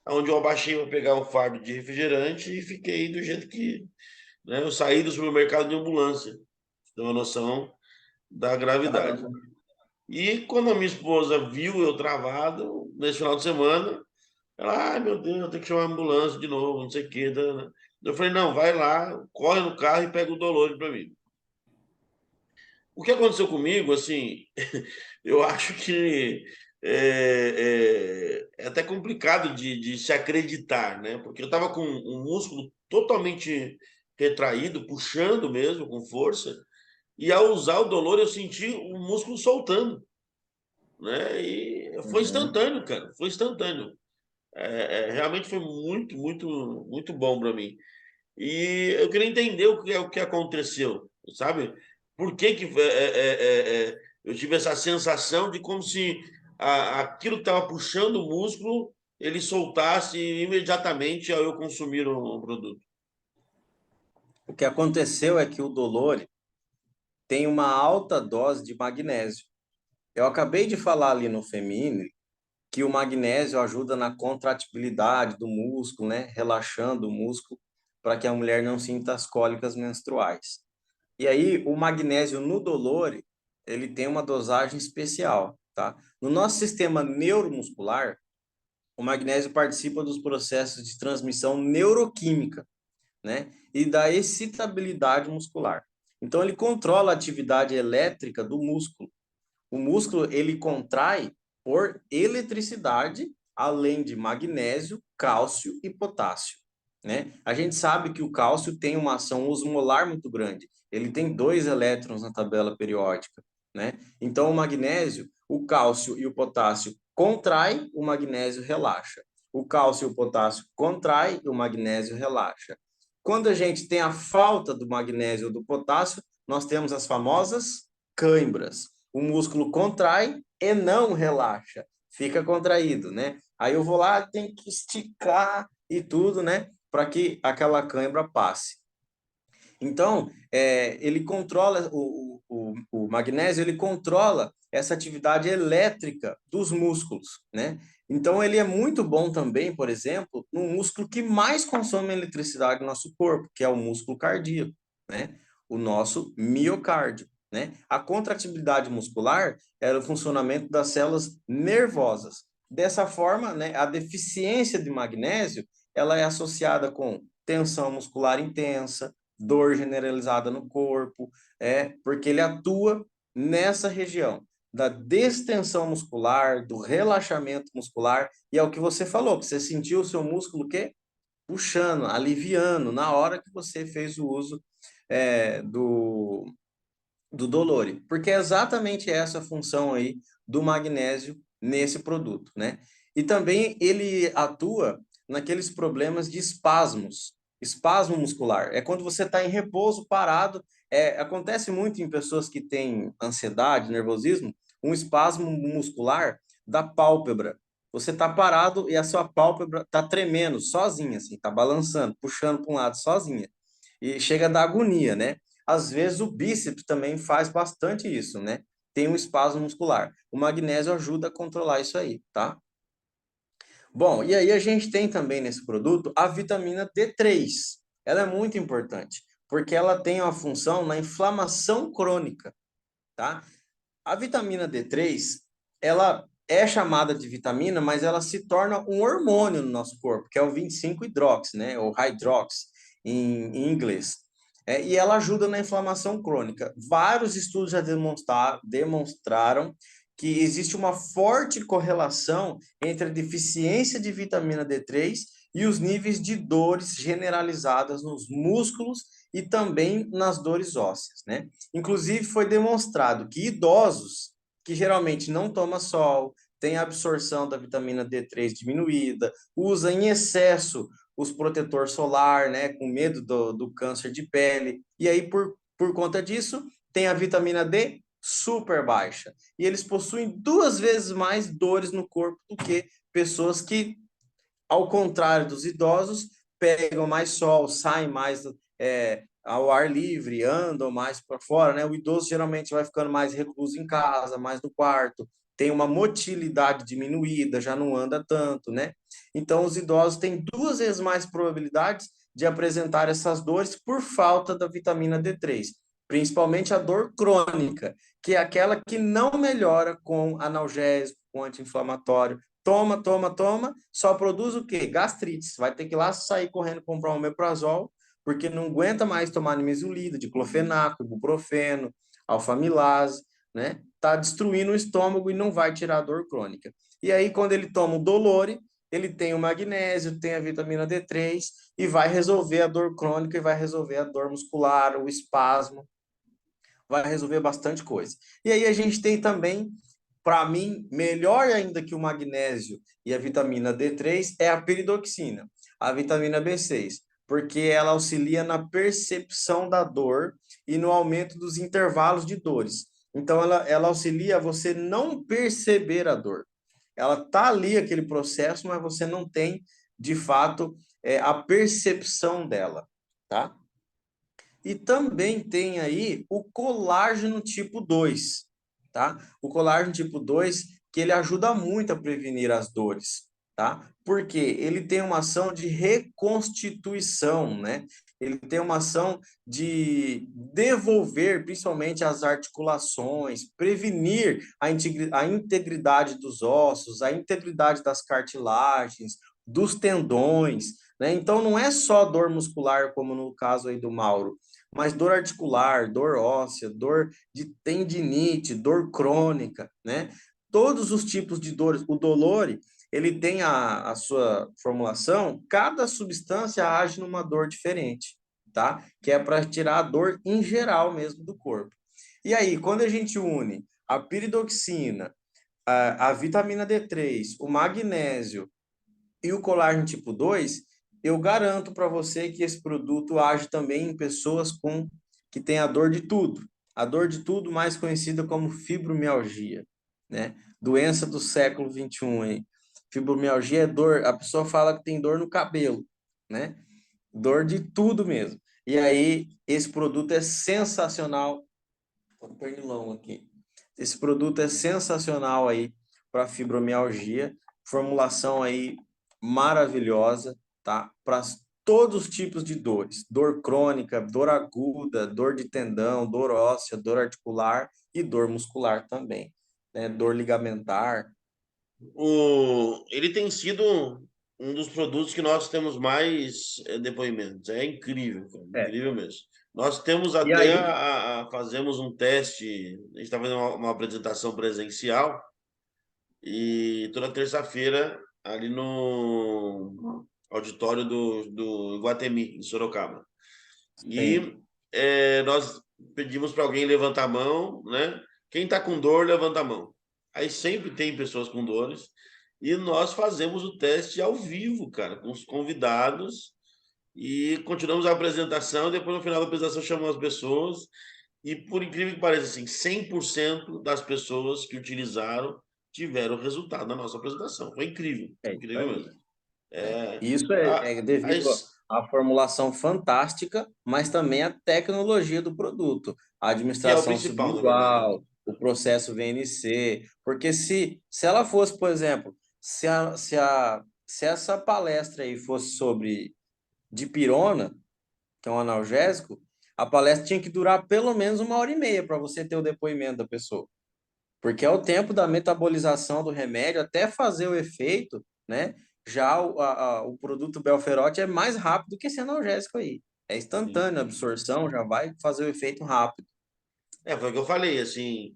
onde eu abaixei para pegar um fardo de refrigerante e fiquei do jeito que, né, eu saí do supermercado de ambulância. Você tem uma noção da gravidade. Caramba. E quando a minha esposa viu eu travado nesse final de semana, ela, ai meu Deus, eu tenho que chamar a ambulância de novo, não sei o quê. Tá, né? Eu falei, não, vai lá, corre no carro e pega o Dolores para mim. O que aconteceu comigo, assim, eu acho que é até complicado de se acreditar, né? Porque eu estava com um músculo totalmente retraído, puxando mesmo, com força, e ao usar o dolor eu senti o músculo soltando, né? E foi Uhum. instantâneo, cara, foi instantâneo. Realmente foi muito, muito, muito bom para mim. E eu queria entender o que aconteceu, sabe? Por que que eu tive essa sensação de como se aquilo que estava puxando o músculo ele soltasse imediatamente ao eu consumir o produto. O que aconteceu é que o dolore tem uma alta dose de magnésio. Eu acabei de falar ali no feminino que o magnésio ajuda na contratibilidade do músculo, né? Relaxando o músculo para que a mulher não sinta as cólicas menstruais. E aí, o magnésio no dolore, ele tem uma dosagem especial, tá? No nosso sistema neuromuscular, o magnésio participa dos processos de transmissão neuroquímica, né? E da excitabilidade muscular. Então, ele controla a atividade elétrica do músculo. O músculo ele contrai por eletricidade, além de magnésio, cálcio e potássio, né? A gente sabe que o cálcio tem uma ação osmolar muito grande. Ele tem 2 elétrons na tabela periódica, né? Então o magnésio, o cálcio e o potássio contrai, o magnésio relaxa. O cálcio e o potássio contrai, o magnésio relaxa. Quando a gente tem a falta do magnésio ou do potássio, nós temos as famosas cãibras. O músculo contrai e não relaxa, fica contraído, né? Aí eu vou lá, tem que esticar e tudo, né? Para que aquela cãibra passe. Então, ele controla, o magnésio, ele controla essa atividade elétrica dos músculos, né? Então, ele é muito bom também, por exemplo, no músculo que mais consome eletricidade no nosso corpo, que é o músculo cardíaco, né? O nosso miocárdio, né? A contratibilidade muscular é o funcionamento das células nervosas. Dessa forma, né, a deficiência de magnésio, ela é associada com tensão muscular intensa, dor generalizada no corpo, porque ele atua nessa região da distensão muscular, do relaxamento muscular, e é o que você falou, que você sentiu o seu músculo que puxando, aliviando na hora que você fez o uso do Dolore, porque é exatamente essa a função aí do magnésio nesse produto, né? E também ele atua naqueles problemas de espasmos, espasmo muscular. É quando você está em repouso, parado. Acontece muito em pessoas que têm ansiedade, nervosismo, um espasmo muscular da pálpebra. Você está parado e a sua pálpebra está tremendo sozinha, assim, está balançando, puxando para um lado sozinha. E chega da agonia, né? Às vezes o bíceps também faz bastante isso, né? Tem um espasmo muscular. O magnésio ajuda a controlar isso aí, tá? Bom, e aí a gente tem também nesse produto a vitamina D3. Ela é muito importante, porque ela tem uma função na inflamação crônica, tá? A vitamina D3, ela é chamada de vitamina, mas ela se torna um hormônio no nosso corpo, que é o 25-hidrox, né? Ou hydrox em inglês. E ela ajuda na inflamação crônica. Vários estudos já demonstraram que existe uma forte correlação entre a deficiência de vitamina D3 e os níveis de dores generalizadas nos músculos e também nas dores ósseas, né? Inclusive, foi demonstrado que idosos que geralmente não tomam sol, têm a absorção da vitamina D3 diminuída, usa em excesso os protetor solar, né, com medo do câncer de pele, e aí por conta disso, tem a vitamina D super baixa. E eles possuem 2 vezes mais dores no corpo do que pessoas que, ao contrário dos idosos, pegam mais sol, saem mais ao ar livre, andam mais para fora, né? O idoso geralmente vai ficando mais recluso em casa, mais no quarto, tem uma motilidade diminuída, já não anda tanto, né? Então, os idosos têm 2 vezes mais probabilidades de apresentar essas dores por falta da vitamina D3, principalmente a dor crônica, que é aquela que não melhora com analgésico, com anti-inflamatório. Toma, toma, toma, só produz o quê? Gastrite. Vai ter que ir lá sair correndo comprar um omeprazol, porque não aguenta mais tomar nimesulida, diclofenaco, ibuprofeno, alfamilase, né? Tá destruindo o estômago e não vai tirar a dor crônica. E aí, quando ele toma o Dolore, ele tem o magnésio, tem a vitamina D3 e vai resolver a dor crônica e vai resolver a dor muscular, o espasmo, vai resolver bastante coisa. E aí a gente tem também, para mim, melhor ainda que o magnésio e a vitamina D3 é a piridoxina, a vitamina B6, porque ela auxilia na percepção da dor e no aumento dos intervalos de dores. Então, ela auxilia você não perceber a dor. Ela tá ali, aquele processo, mas você não tem, de fato, a percepção dela, tá? E também tem aí o colágeno tipo 2, tá? O colágeno tipo 2 que ele ajuda muito a prevenir as dores, tá? Porque ele tem uma ação de reconstituição, né? Ele tem uma ação de devolver, principalmente as articulações, prevenir a integridade dos ossos, a integridade das cartilagens, dos tendões, né? Então não é só dor muscular, como no caso aí do Mauro, mas dor articular, dor óssea, dor de tendinite, dor crônica, né? Todos os tipos de dores. O Dolore, ele tem a sua formulação, cada substância age numa dor diferente, tá? Que é para tirar a dor em geral mesmo do corpo. E aí, quando a gente une a piridoxina, a vitamina D3, o magnésio e o colágeno tipo 2, eu garanto para você que esse produto age também em pessoas com que tem a dor de tudo. A dor de tudo, mais conhecida como fibromialgia, né? Doença do século XXI, aí. Fibromialgia é dor, a pessoa fala que tem dor no cabelo, né? Dor de tudo mesmo. E aí, esse produto é sensacional. Um pernilão aqui. Esse produto é sensacional aí para fibromialgia, formulação aí maravilhosa, tá? Para todos os tipos de dores, dor crônica, dor aguda, dor de tendão, dor óssea, dor articular e dor muscular também, né? Dor ligamentar. Ele tem sido um dos produtos que nós temos mais depoimentos. É incrível, cara, É. incrível mesmo. Nós temos E até aí, fazemos um teste, a gente está fazendo uma apresentação presencial e toda terça-feira ali no auditório do Iguatemi, em Sorocaba. sim, E nós pedimos para alguém levantar a mão, né? Quem está com dor, levanta a mão. Aí sempre tem pessoas com dores e nós fazemos o teste ao vivo, cara, com os convidados e continuamos a apresentação. Depois, no final da apresentação, chamamos as pessoas e, por incrível que pareça, assim, 100% das pessoas que utilizaram tiveram resultado na nossa apresentação. Foi incrível, é isso incrível mesmo. aí. É. É, Isso a, é devido as, à formulação fantástica, mas também à tecnologia do produto, a que é o administração principal, na verdade. sublingual, o processo VNC, porque se ela fosse, por exemplo, se essa palestra aí fosse sobre dipirona, que é um analgésico, a palestra tinha que durar pelo menos 1h30 para você ter o depoimento da pessoa. Porque é o tempo da metabolização do remédio até fazer o efeito, né? Já o produto Belferote é mais rápido que esse analgésico aí. É Sim. instantâneo a absorção, já vai fazer o efeito rápido. Foi o que eu falei, assim,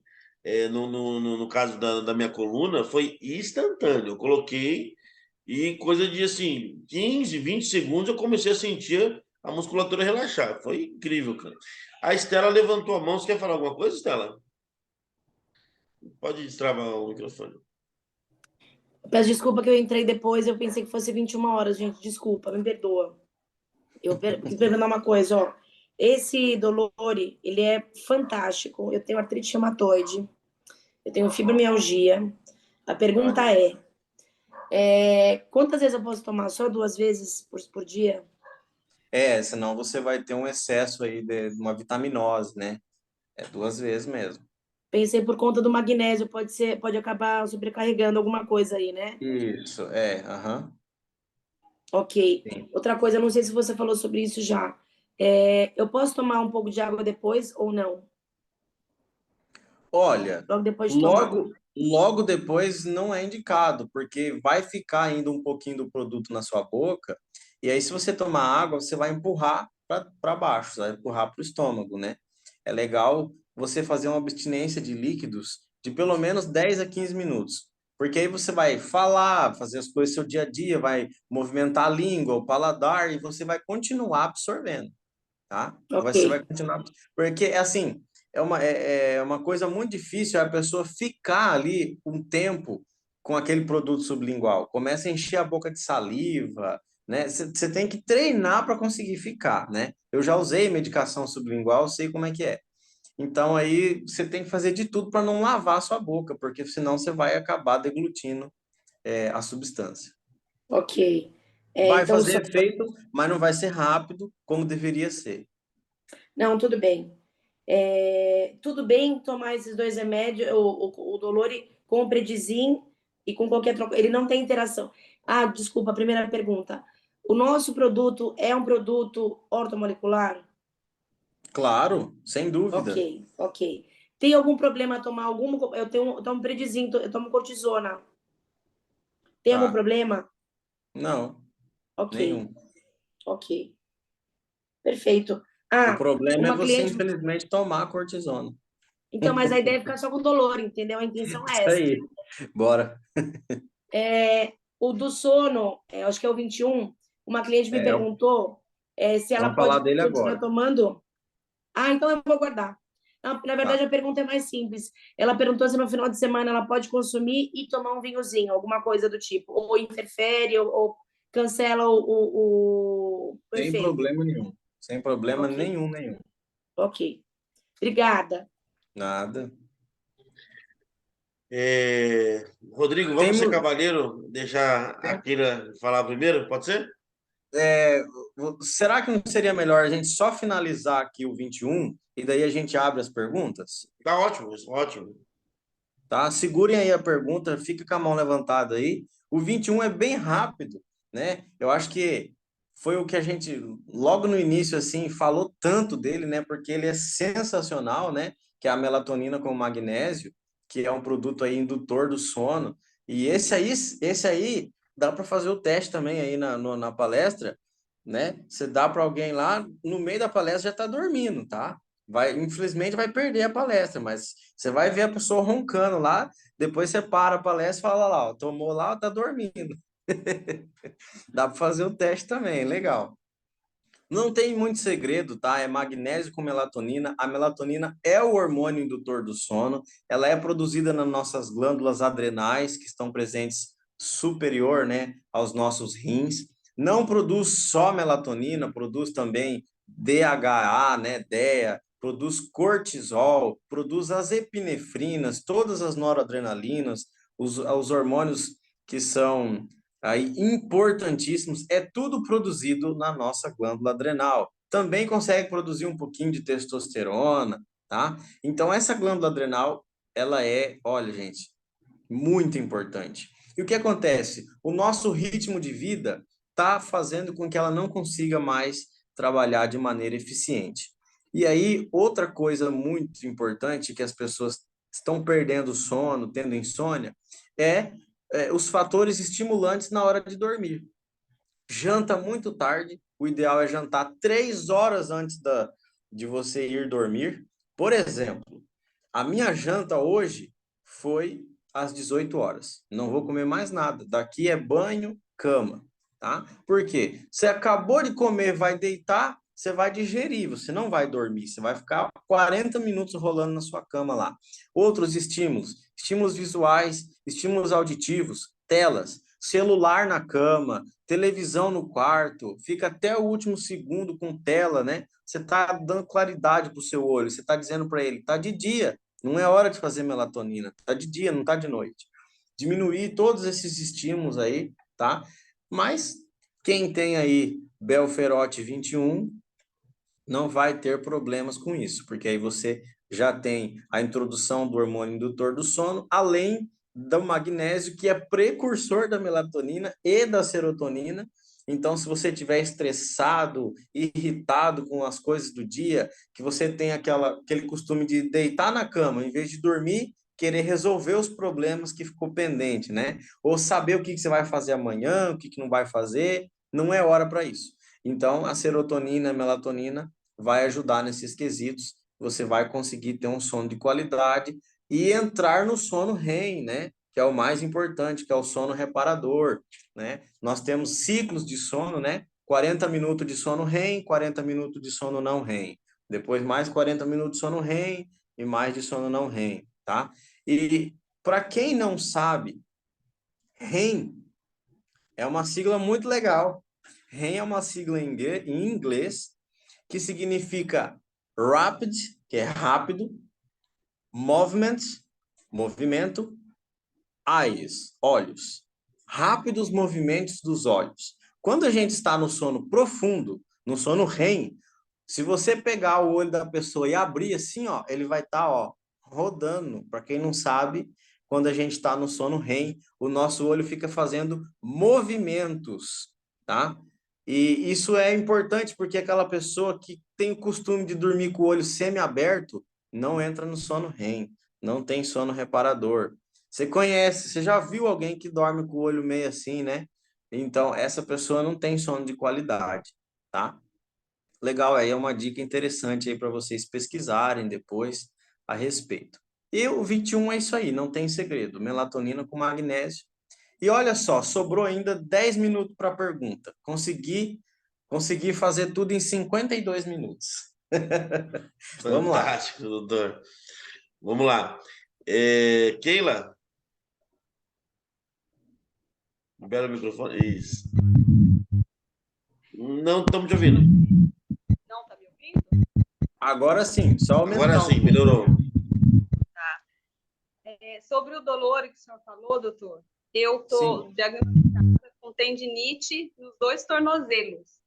no caso da minha coluna, foi instantâneo. Eu coloquei e coisa de, assim, 15, 20 segundos eu comecei a sentir a musculatura relaxar. Foi incrível, cara. A Estela levantou a mão. Você quer falar alguma coisa, Estela? Pode destravar o microfone. Peço desculpa que eu entrei depois, eu pensei que fosse 21 horas, gente. Desculpa, me perdoa. Eu quis perguntar uma coisa, ó. Esse Dolore, ele é fantástico. Eu tenho artrite reumatoide, eu tenho fibromialgia. A pergunta Olha, quantas vezes eu posso tomar? Só 2 vezes por dia? Senão você vai ter um excesso aí de uma vitaminose, né? É 2 vezes mesmo. Pensei por conta do magnésio, pode acabar sobrecarregando alguma coisa aí, né? Isso, aham. Ok. Sim. Outra coisa, eu não sei se você falou sobre isso já. Eu posso tomar um pouco de água depois ou não? Olha, Logo depois de tomar. logo depois não é indicado, porque vai ficar ainda um pouquinho do produto na sua boca, e aí se você tomar água, você vai empurrar para baixo, você vai empurrar para o estômago, né? É legal você fazer uma abstinência de líquidos de pelo menos 10 a 15 minutos, porque aí você vai falar, fazer as coisas do seu dia a dia, vai movimentar a língua, o paladar, e você vai continuar absorvendo, tá? Ok. Você vai continuar, porque assim, é uma coisa muito difícil a pessoa ficar ali um tempo com aquele produto sublingual. Começa a encher a boca de saliva, né? Você tem que treinar para conseguir ficar, né? Eu já usei medicação sublingual, sei como é que é. Então aí você tem que fazer de tudo para não lavar a sua boca, porque senão você vai acabar deglutindo a substância. Ok. Vai Então, fazer efeito, mas não vai ser rápido como deveria ser. não, tudo bem. Tudo bem tomar esses 2 remédios, o Dolore com o Predizin e com qualquer troca. Ele não tem interação. Ah, desculpa, a primeira pergunta. O nosso produto é um produto ortomolecular? Claro, sem dúvida. Ok, ok. Tem algum problema tomar alguma? Eu tomo Predizin, eu tomo cortisona. Tem algum Tá. problema? Não, Ok, nenhum. ok. Perfeito. O Ah, problema é uma você, cliente. infelizmente, tomar cortisona. Então, mas a ideia é ficar só com dolor, entendeu? A intenção é Isso essa. aí. Bora. O do sono, acho que é o 21. Uma cliente me É, perguntou se ela vamos falar pode dele continuar agora. tomando. Ah, então eu vou guardar. Na Tá. verdade, a pergunta é mais simples. Ela perguntou se no final de semana ela pode consumir e tomar um vinhozinho, alguma coisa do tipo. Ou interfere, ou cancela o Sem efeito. problema nenhum. Sem problema Ok, nenhum, nenhum. Ok. Obrigada. Nada. Rodrigo, vamos ser Temos, cavalheiro, deixar a Keila falar primeiro, pode ser? é, será que não seria melhor a gente só finalizar aqui o 21 e daí a gente abre as perguntas? Tá ótimo, isso, ótimo. Tá? Segurem aí a pergunta, fica com a mão levantada aí. O 21 é bem rápido, né? Eu acho que foi o que a gente, logo no início, assim, falou tanto dele, né? Porque ele é sensacional, né? Que é a melatonina com magnésio, que é um produto aí indutor do sono. E esse aí dá para fazer o teste também aí na palestra, né? Você dá para alguém lá, no meio da palestra já está dormindo, tá? Infelizmente vai perder a palestra, mas você vai ver a pessoa roncando lá, depois você para a palestra e fala lá, ó, tomou lá, tá dormindo. Dá para fazer o teste também, legal. Não tem muito segredo, tá? É magnésio com melatonina. A melatonina é o hormônio indutor do sono. Ela é produzida nas nossas glândulas adrenais, que estão presentes superior, né, aos nossos rins. Não produz só melatonina, produz também DHA, né, DEA, produz cortisol, produz as epinefrinas, todas as noradrenalinas, os hormônios que são aí importantíssimos, é tudo produzido na nossa glândula adrenal. Também consegue produzir um pouquinho de testosterona, tá? Então essa glândula adrenal, ela é, olha, gente, muito importante. E o que acontece? O nosso ritmo de vida está fazendo com que ela não consiga mais trabalhar de maneira eficiente. E aí, outra coisa muito importante que as pessoas estão perdendo sono, tendo insônia, é os fatores estimulantes na hora de dormir. Janta muito tarde, o ideal é jantar 3 horas antes de você ir dormir. Por exemplo, a minha janta hoje foi às 18 horas. Não vou comer mais nada. Daqui é banho, cama, tá? Por quê? Você acabou de comer, vai deitar, você vai digerir, você não vai dormir, você vai ficar 40 minutos rolando na sua cama lá. Outros estímulos, estímulos visuais, estímulos auditivos, telas, celular na cama, televisão no quarto, fica até o último segundo com tela, né? Você está dando claridade para o seu olho, você está dizendo para ele, tá de dia, não é hora de fazer melatonina, tá de dia, não tá de noite. Diminuir todos esses estímulos aí, tá? Mas quem tem aí Belferote 21 não vai ter problemas com isso, porque aí você já tem a introdução do hormônio indutor do sono, além do magnésio, que é precursor da melatonina e da serotonina. Então, se você estiver estressado, irritado com as coisas do dia, que você tem aquele costume de deitar na cama, em vez de dormir, querer resolver os problemas que ficou pendente, né? Ou saber o que você vai fazer amanhã, o que não vai fazer, não é hora para isso. Então, a serotonina, a melatonina vai ajudar nesses quesitos, você vai conseguir ter um sono de qualidade e entrar no sono REM, né? Que é o mais importante, que é o sono reparador, né? Nós temos ciclos de sono, né? 40 minutos de sono REM, 40 minutos de sono não REM. Depois mais 40 minutos de sono REM e mais de sono não REM, tá? E para quem não sabe, REM é uma sigla muito legal. REM é uma sigla em inglês que significa rapid, que é rápido, movement, movimento, eyes, olhos. Rápidos movimentos dos olhos. Quando a gente está no sono profundo, no sono REM, se você pegar o olho da pessoa e abrir assim, ó, ele vai estar, ó, rodando. Para quem não sabe, quando a gente está no sono REM, o nosso olho fica fazendo movimentos, tá? E isso é importante porque aquela pessoa que tem o costume de dormir com o olho semi-aberto não entra no sono REM, não tem sono reparador. Você conhece, você já viu alguém que dorme com o olho meio assim, né? Então, essa pessoa não tem sono de qualidade, tá? Legal, aí é uma dica interessante aí para vocês pesquisarem depois a respeito. E o 21 é isso aí, não tem segredo, melatonina com magnésio. E olha só, sobrou ainda 10 minutos para a pergunta. Consegui fazer tudo em 52 minutos. Vamos lá. Fantástico, doutor. Vamos lá. Keila, libera o microfone. Isso. Não estamos te ouvindo. Não tá me ouvindo? Agora sim, só Agora aumentar um sim, pouco. melhorou. Sobre o dolor que o senhor falou, doutor, eu estou Sim, diagnosticada com tendinite nos 2 tornozelos.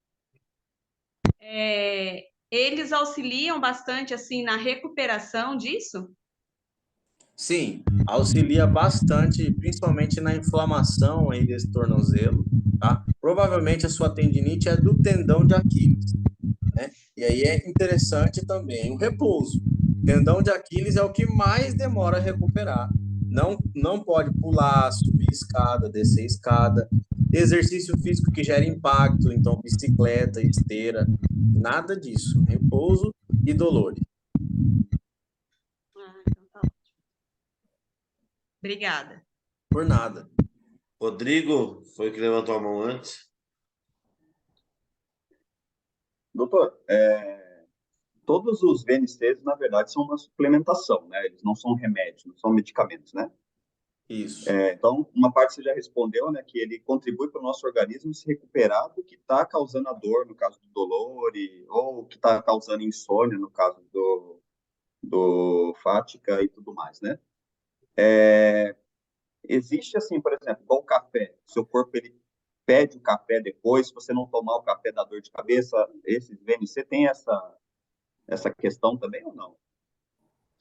Eles auxiliam bastante assim na recuperação disso? sim, auxilia bastante, principalmente na inflamação aí desse tornozelo, tá? Provavelmente a sua tendinite é do tendão de Aquiles, né? E aí é interessante também o repouso. Tendão de Aquiles é o que mais demora a recuperar. Não pode pular, subir escada, descer escada. Exercício físico que gera impacto, então bicicleta, esteira, nada disso. Repouso e dolores. Então tá ótimo. Obrigada. Por nada. Rodrigo foi o que levantou a mão antes. Doutor, todos os VNCs, na verdade, são uma suplementação, né? Eles não são remédios, não são medicamentos, né? Isso. Então, uma parte você já respondeu, né? Que ele contribui para o nosso organismo se recuperar do que está causando a dor, no caso do dolor, ou que está causando insônia, no caso do fática e tudo mais, né? Existe, assim, por exemplo, igual o café. Seu corpo, ele pede o café depois, se você não tomar o café dá dor de cabeça. Esses VNC tem essa questão também ou não?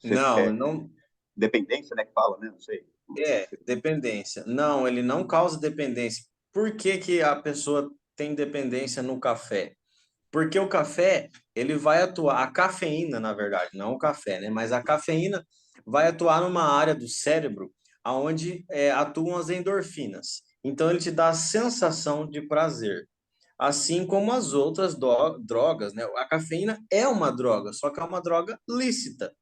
Você, Não, não dependência, né, que fala, né? Não sei. dependência. Não, ele não causa dependência. Por que que a pessoa tem dependência no café? Porque o café, ele vai atuar, a cafeína, na verdade, não o café, né? Mas a cafeína vai atuar numa área do cérebro onde atuam as endorfinas. Então, ele te dá a sensação de prazer. Assim como as outras drogas, né? A cafeína é uma droga, só que é uma droga lícita,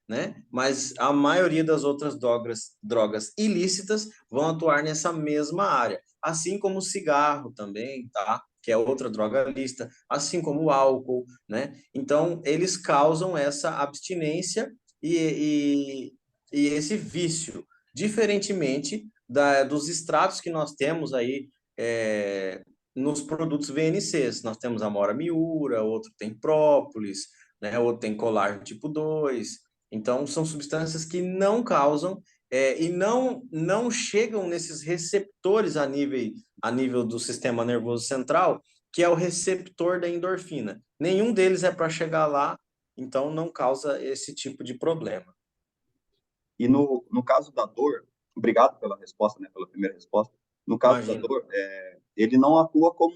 né? Mas a maioria das outras drogas ilícitas vão atuar nessa mesma área, assim como o cigarro também, tá? Que é outra droga lícita, assim como o álcool, né? Então, eles causam essa abstinência e, e esse vício, diferentemente dos extratos que nós temos aí nos produtos VNCs. Nós temos Amora Miura, outro tem própolis, né? Outro tem colágeno tipo 2. Então, são substâncias que não causam e não chegam nesses receptores a nível do sistema nervoso central, que é o receptor da endorfina. Nenhum deles é para chegar lá, então não causa esse tipo de problema. E no caso da dor, obrigado pela resposta, né, pela primeira resposta. No caso da Imagina. dor, ele não atua como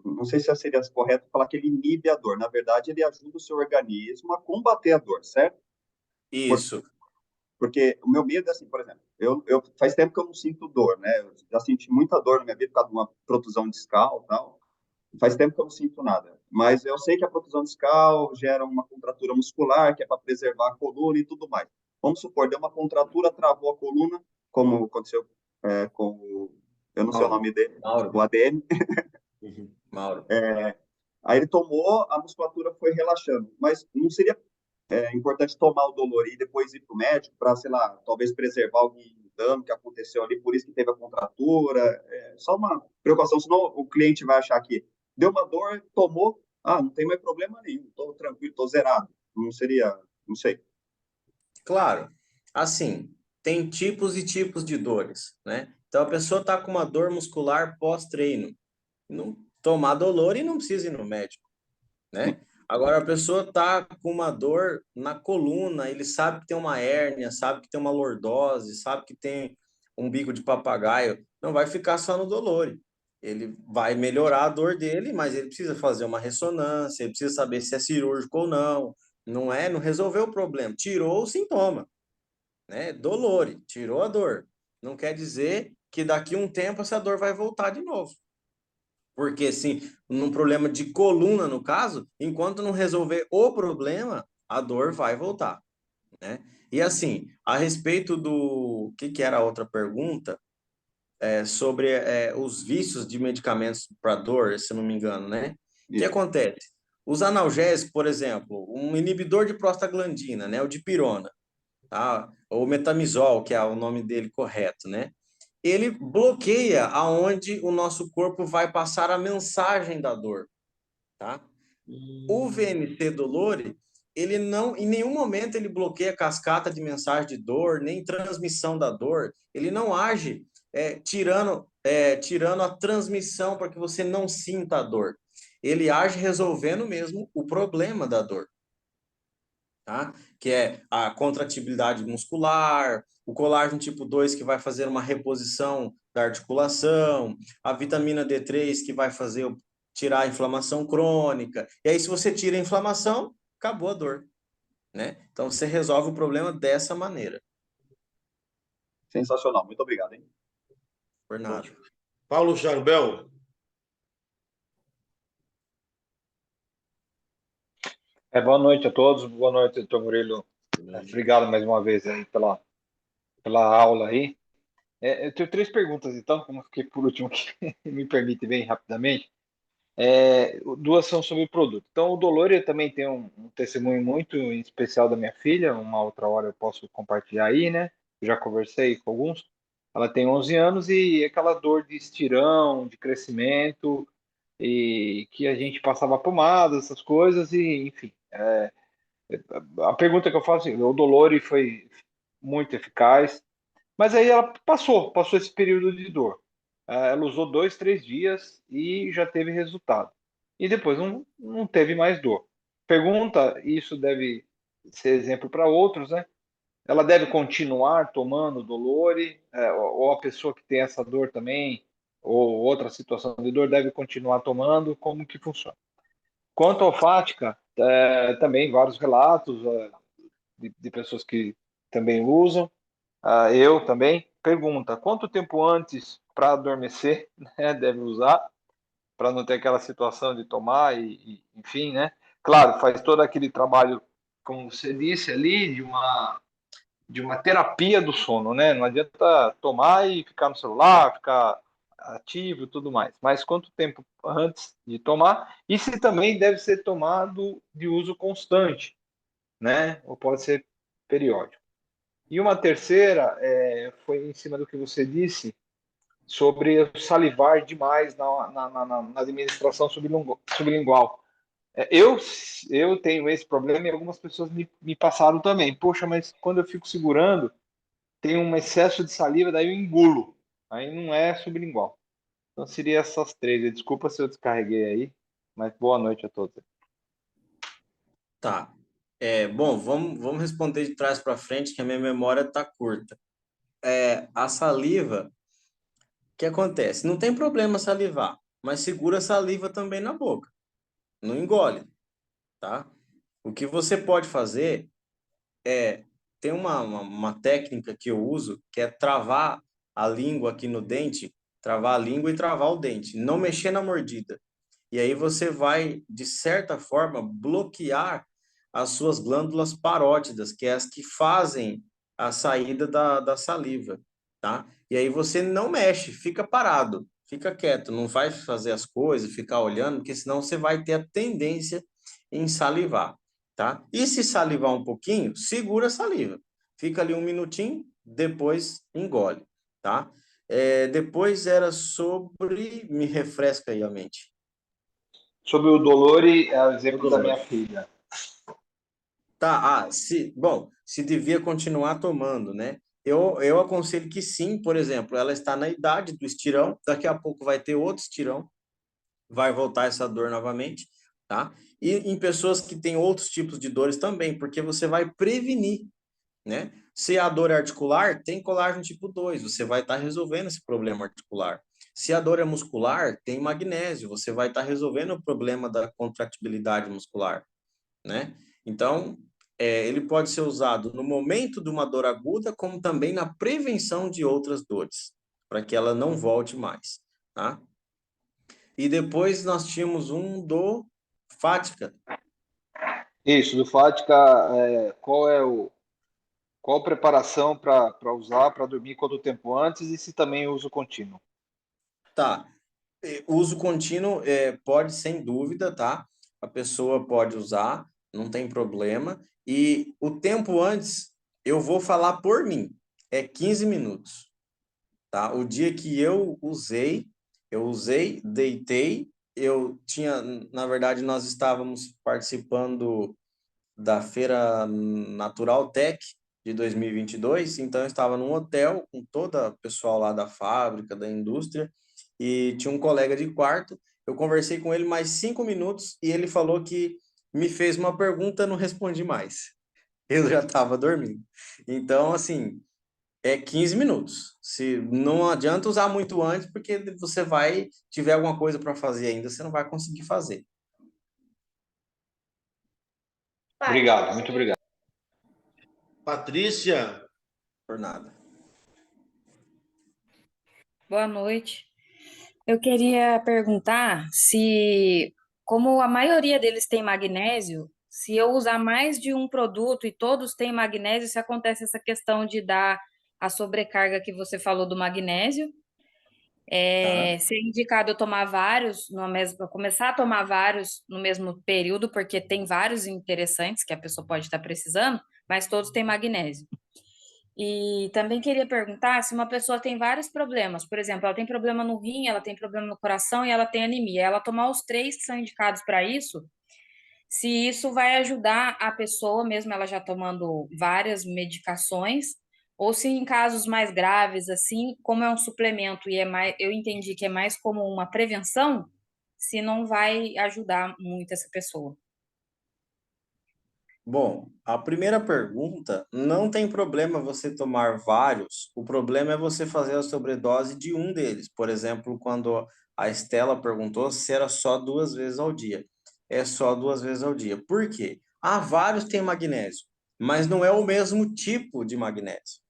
não sei se seria correto falar que ele inibe a dor. Na verdade, ele ajuda o seu organismo a combater a dor, certo? Isso. Porque o meu medo é assim, por exemplo, eu faz tempo que eu não sinto dor, né? Eu já senti muita dor na minha vida por causa de uma protusão discal e tal. Faz tempo que eu não sinto nada. Mas eu sei que a protusão discal gera uma contratura muscular, que é para preservar a coluna e tudo mais. Vamos supor, deu uma contratura, travou a coluna, como aconteceu com eu não sei o Mauro. nome dele, Mauro. o ADM. Mauro. Aí ele tomou, a musculatura foi relaxando. Mas não seria importante tomar o dolor e depois ir para o médico para, sei lá, talvez preservar algum dano que aconteceu ali, por isso que teve a contratura. Só uma preocupação, senão o cliente vai achar que deu uma dor, tomou, não tem mais problema nenhum, estou tranquilo, estou zerado. Não seria, não sei. Claro, assim, tem tipos e tipos de dores, né? Então a pessoa está com uma dor muscular pós-treino, não tomar dolor e não precisa ir no médico, né? Agora a pessoa está com uma dor na coluna, ele sabe que tem uma hérnia, sabe que tem uma lordose, sabe que tem um bico de papagaio, não vai ficar só no dolor. Ele vai melhorar a dor dele, mas ele precisa fazer uma ressonância, ele precisa saber se é cirúrgico ou não. Não resolveu o problema, tirou o sintoma, né? Dolor, tirou a dor. Não quer dizer que daqui a um tempo essa dor vai voltar de novo. Porque, assim, num problema de coluna, no caso, enquanto não resolver o problema, a dor vai voltar, né? E, assim, a respeito do... que era a outra pergunta? Sobre os vícios de medicamentos para dor, se não me engano, né? O que Isso. acontece? Os analgésicos, por exemplo, um inibidor de prostaglandina, né? O dipirona, tá? Ou metamizol, que é o nome dele correto, né? Ele bloqueia aonde o nosso corpo vai passar a mensagem da dor, tá? O VNC Dolore, ele não, em nenhum momento ele bloqueia a cascata de mensagem de dor, nem transmissão da dor. Ele não age tirando a transmissão para que você não sinta a dor. Ele age resolvendo mesmo o problema da dor, tá? Que é a contratibilidade muscular, o colágeno tipo 2 que vai fazer uma reposição da articulação, a vitamina D3 que vai tirar a inflamação crônica. E aí, se você tira a inflamação, acabou a dor, né? Então, você resolve o problema dessa maneira. Sensacional. Muito obrigado, hein? Por nada. Paulo Charbel. Boa noite a todos, boa noite, doutor Murilo. Obrigado mais uma vez aí pela aula aí. Eu tenho 3 perguntas, então, como eu fiquei por último aqui, me permite bem rapidamente. 2 são sobre o produto. Então, o Dolore também tem um testemunho muito especial da minha filha, uma outra hora eu posso compartilhar aí, né? Eu já conversei com alguns. Ela tem 11 anos e aquela dor de estirão, de crescimento, e que a gente passava pomada, essas coisas, e enfim. A pergunta que eu faço é, o Dolore foi muito eficaz, mas aí ela passou esse período de dor. Ela usou 2, 3 dias e já teve resultado. E depois não teve mais dor. Pergunta, isso deve ser exemplo para outros, né? Ela deve continuar tomando Dolore, ou a pessoa que tem essa dor também, ou outra situação de dor, deve continuar tomando, como que funciona? Quanto ao Fática, também vários relatos de pessoas que também usam. Eu também. Pergunta: quanto tempo antes para adormecer, né, deve usar, para não ter aquela situação de tomar enfim, né? Claro, faz todo aquele trabalho, como você disse ali, de uma terapia do sono, né? Não adianta tomar e ficar no celular, ficar ativo e tudo mais. Mas quanto tempo antes de tomar? E se também deve ser tomado de uso constante, né? Ou pode ser periódico. E uma terceira foi em cima do que você disse sobre salivar demais na administração sublingual. Eu tenho esse problema e algumas pessoas me passaram também. Poxa, mas quando eu fico segurando, tem um excesso de saliva, daí eu engulo. Aí não é sublingual. Então seria essas 3. Desculpa se eu descarreguei aí, mas boa noite a todos. Tá. Bom, vamos responder de trás para frente, que a minha memória está curta. A saliva, o que acontece? Não tem problema salivar, mas segura a saliva também na boca. Não engole, tá? O que você pode fazer tem uma técnica que eu uso, que é travar a língua aqui no dente, travar a língua e travar o dente, não mexer na mordida. E aí você vai, de certa forma, bloquear as suas glândulas parótidas, que é as que fazem a saída da saliva, tá? E aí você não mexe, fica parado, fica quieto, não vai fazer as coisas, ficar olhando, porque senão você vai ter a tendência em salivar, tá? E se salivar um pouquinho, segura a saliva. Fica ali um minutinho, depois engole, tá? Depois era sobre... Me refresca aí a mente. Sobre o Dolore, é o exemplo da Dolore. minha filha. Tá, se devia continuar tomando, né? Eu aconselho que sim, por exemplo, ela está na idade do estirão, daqui a pouco vai ter outro estirão, vai voltar essa dor novamente, tá? E em pessoas que têm outros tipos de dores também, porque você vai prevenir, né? Se a dor é articular, tem colágeno tipo 2, você vai estar resolvendo esse problema articular. Se a dor é muscular, tem magnésio, você vai estar resolvendo o problema da contratibilidade muscular, né? Então, ele pode ser usado no momento de uma dor aguda, como também na prevenção de outras dores, para que ela não volte mais, tá? E depois nós tínhamos um do Fática. Isso, do Fática, qual a preparação para usar, para dormir, quanto tempo antes e se também uso contínuo? Tá. Uso contínuo pode, sem dúvida, tá? A pessoa pode usar, não tem problema. E o tempo antes, eu vou falar por mim, é 15 minutos, tá? O dia que eu usei, deitei na verdade, nós estávamos participando da Feira Natural Tech de 2022, então eu estava num hotel com todo o pessoal lá da fábrica, da indústria, e tinha um colega de quarto. Eu conversei com ele mais 5 minutos e ele falou que me fez uma pergunta, não respondi mais. Eu já estava dormindo. Então, assim, é 15 minutos. Se não adianta usar muito antes, porque você vai, tiver alguma coisa para fazer ainda, você não vai conseguir fazer. Obrigado, muito obrigado. Patrícia, Por nada. Boa noite. Eu queria perguntar se, como a maioria deles tem magnésio, se eu usar mais de um produto e todos têm magnésio, se acontece essa questão de dar a sobrecarga que você falou do magnésio. Tá? Se é indicado eu tomar vários, começar a tomar vários no mesmo período, porque tem vários interessantes que a pessoa pode estar precisando, mas todos têm magnésio. E também queria perguntar se uma pessoa tem vários problemas, por exemplo, ela tem problema no rim, ela tem problema no coração e ela tem anemia. Ela tomar os três que são indicados para isso, se isso vai ajudar a pessoa, mesmo ela já tomando várias medicações, ou se em casos mais graves, assim, como é um suplemento e é mais, eu entendi que é mais como uma prevenção, se não vai ajudar muito essa pessoa. Bom, a primeira pergunta, não tem problema você tomar vários, o problema é você fazer a sobredose de um deles. Por exemplo, quando a Estela perguntou se era só 2 vezes ao dia. É só 2 vezes ao dia. Por quê? Vários têm magnésio, mas não é o mesmo tipo de magnésio.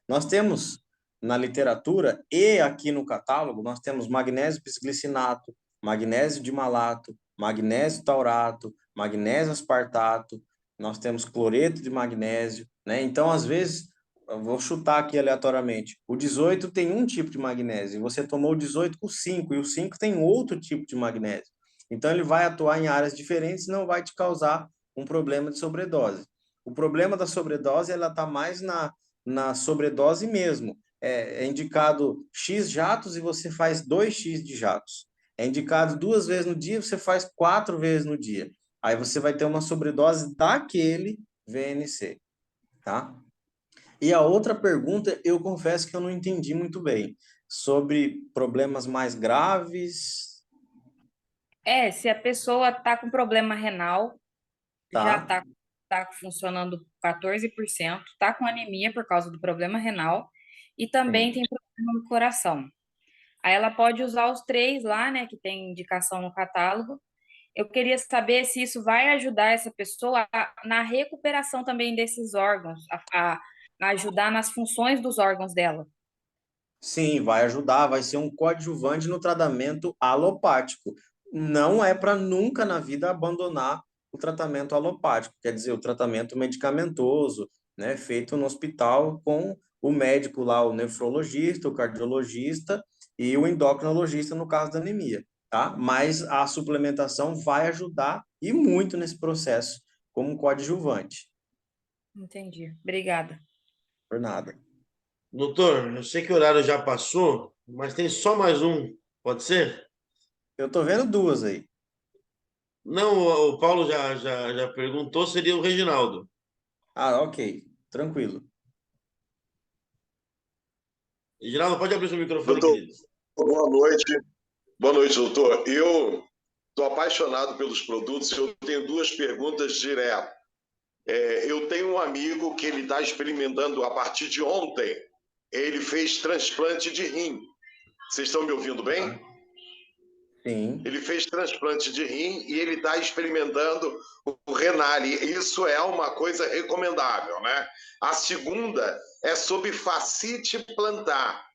Nós temos na literatura e aqui no catálogo, nós temos magnésio bisglicinato, magnésio dimalato, magnésio taurato, magnésio aspartato, nós temos cloreto de magnésio, né? Então, às vezes, eu vou chutar aqui aleatoriamente, o 18 tem um tipo de magnésio, e você tomou o 18 com 5, e o 5 tem outro tipo de magnésio. Então, ele vai atuar em áreas diferentes e não vai te causar um problema de sobredose. O problema da sobredose, ela está mais na sobredose mesmo. É indicado X jatos e você faz 2x de jatos. É indicado 2 vezes no dia, você faz 4 vezes no dia. Aí você vai ter uma sobredose daquele VNC, tá? E a outra pergunta, eu confesso que eu não entendi muito bem, sobre problemas mais graves, Se a pessoa está com problema renal, já tá? está funcionando 14%, está com anemia por causa do problema renal e também Sim. tem problema no coração. Aí ela pode usar os três lá, né, que tem indicação no catálogo. Eu queria saber se isso vai ajudar essa pessoa na recuperação também desses órgãos, a ajudar nas funções dos órgãos dela. Sim, vai ajudar, vai ser um coadjuvante no tratamento alopático. Não é para nunca na vida abandonar o tratamento alopático, quer dizer, o tratamento medicamentoso, né, feito no hospital com o médico lá, o nefrologista, o cardiologista e o endocrinologista no caso da anemia, tá? Mas a suplementação vai ajudar e muito nesse processo como um coadjuvante. Entendi. Obrigada. Por nada. doutor, eu sei que o horário já passou, mas tem só mais um, pode ser? Eu tô vendo duas aí. Não, o Paulo já perguntou, seria o Reginaldo. Ok, tranquilo. Reginaldo, pode abrir seu microfone, Doutor, querido. boa noite. Boa noite, doutor. Eu estou apaixonado pelos produtos e eu tenho duas perguntas direto. Eu tenho um amigo que ele está experimentando a partir de ontem. Ele fez transplante de rim. Vocês estão me ouvindo bem? Sim. Ele fez transplante de rim e ele está experimentando o Renali. Isso é uma coisa recomendável, né? A segunda é sobre fascite plantar.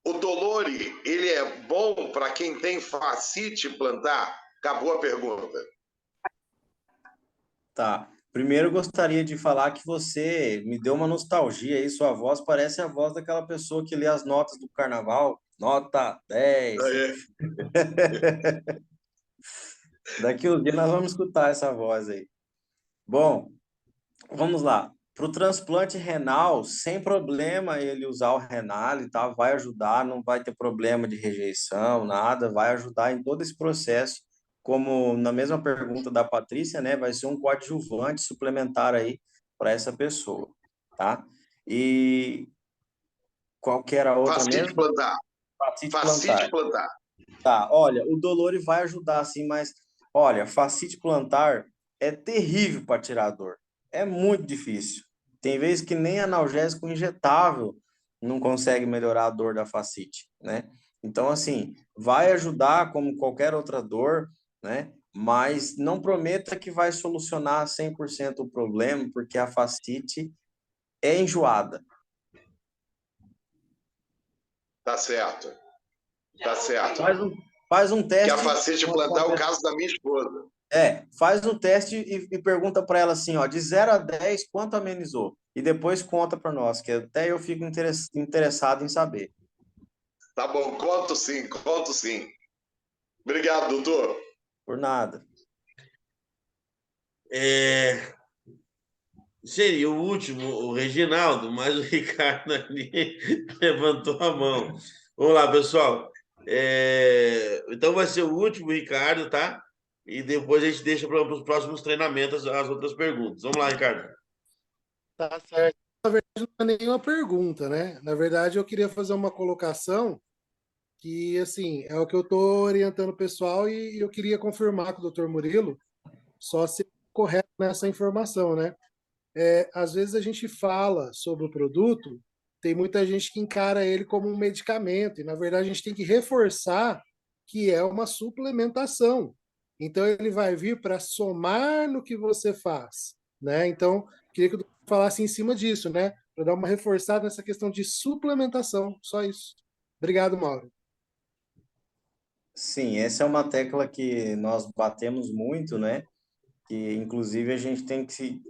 O Dolore, ele é bom para quem tem fascite plantar? Acabou a pergunta. Tá. Primeiro, eu gostaria de falar que você me deu uma nostalgia aí. Sua voz parece a voz daquela pessoa que lê as notas do carnaval. Nota 10. É. Daqui uns dias nós vamos escutar essa voz aí. Bom, vamos lá. Para o transplante renal, sem problema ele usar o Renale, tá? Vai ajudar, não vai ter problema de rejeição, nada, vai ajudar em todo esse processo. Como na mesma pergunta da Patrícia, né? Vai ser um coadjuvante suplementar aí para essa pessoa, tá? E qual que era a outra Fascite mesmo? plantar. Fascite Fascite plantar. plantar. Tá, olha, o Dolore vai ajudar sim, mas olha, fascite plantar é terrível para tirar dor. É muito difícil. Tem vezes que nem analgésico injetável não consegue melhorar a dor da fascite, né? Então, assim, vai ajudar como qualquer outra dor, né? Mas não prometa que vai solucionar 100% o problema, porque a fascite é enjoada. Tá certo. Tá certo. Faz um Que teste. a fascite com plantar é o pessoa. caso da minha esposa. Faz um teste e pergunta para ela assim, ó, de 0 a 10, quanto amenizou? E depois conta para nós, que até eu fico interessado em saber. Tá bom, conto sim, conto sim. Obrigado, doutor. Por nada. Seria o último, o Reginaldo, mas o Ricardo ali levantou a mão. Vamos lá, pessoal. Então vai ser o último, Ricardo, tá? E depois a gente deixa para os próximos treinamentos as outras perguntas. Vamos lá, Ricardo. Tá certo. Na verdade, não é nenhuma pergunta, né? Na verdade, eu queria fazer uma colocação que, assim, é o que eu estou orientando o pessoal e eu queria confirmar com o Dr. Murilo, só se é correto nessa informação, né? Às vezes a gente fala sobre o produto, tem muita gente que encara ele como um medicamento, e na verdade a gente tem que reforçar que é uma suplementação. Então ele vai vir para somar no que você faz, né? Então, queria que eu falasse em cima disso, né? Para dar uma reforçada nessa questão de suplementação, só isso. Obrigado, Mauro. Sim, essa é uma tecla que nós batemos muito, né? Que inclusive a gente tem que se.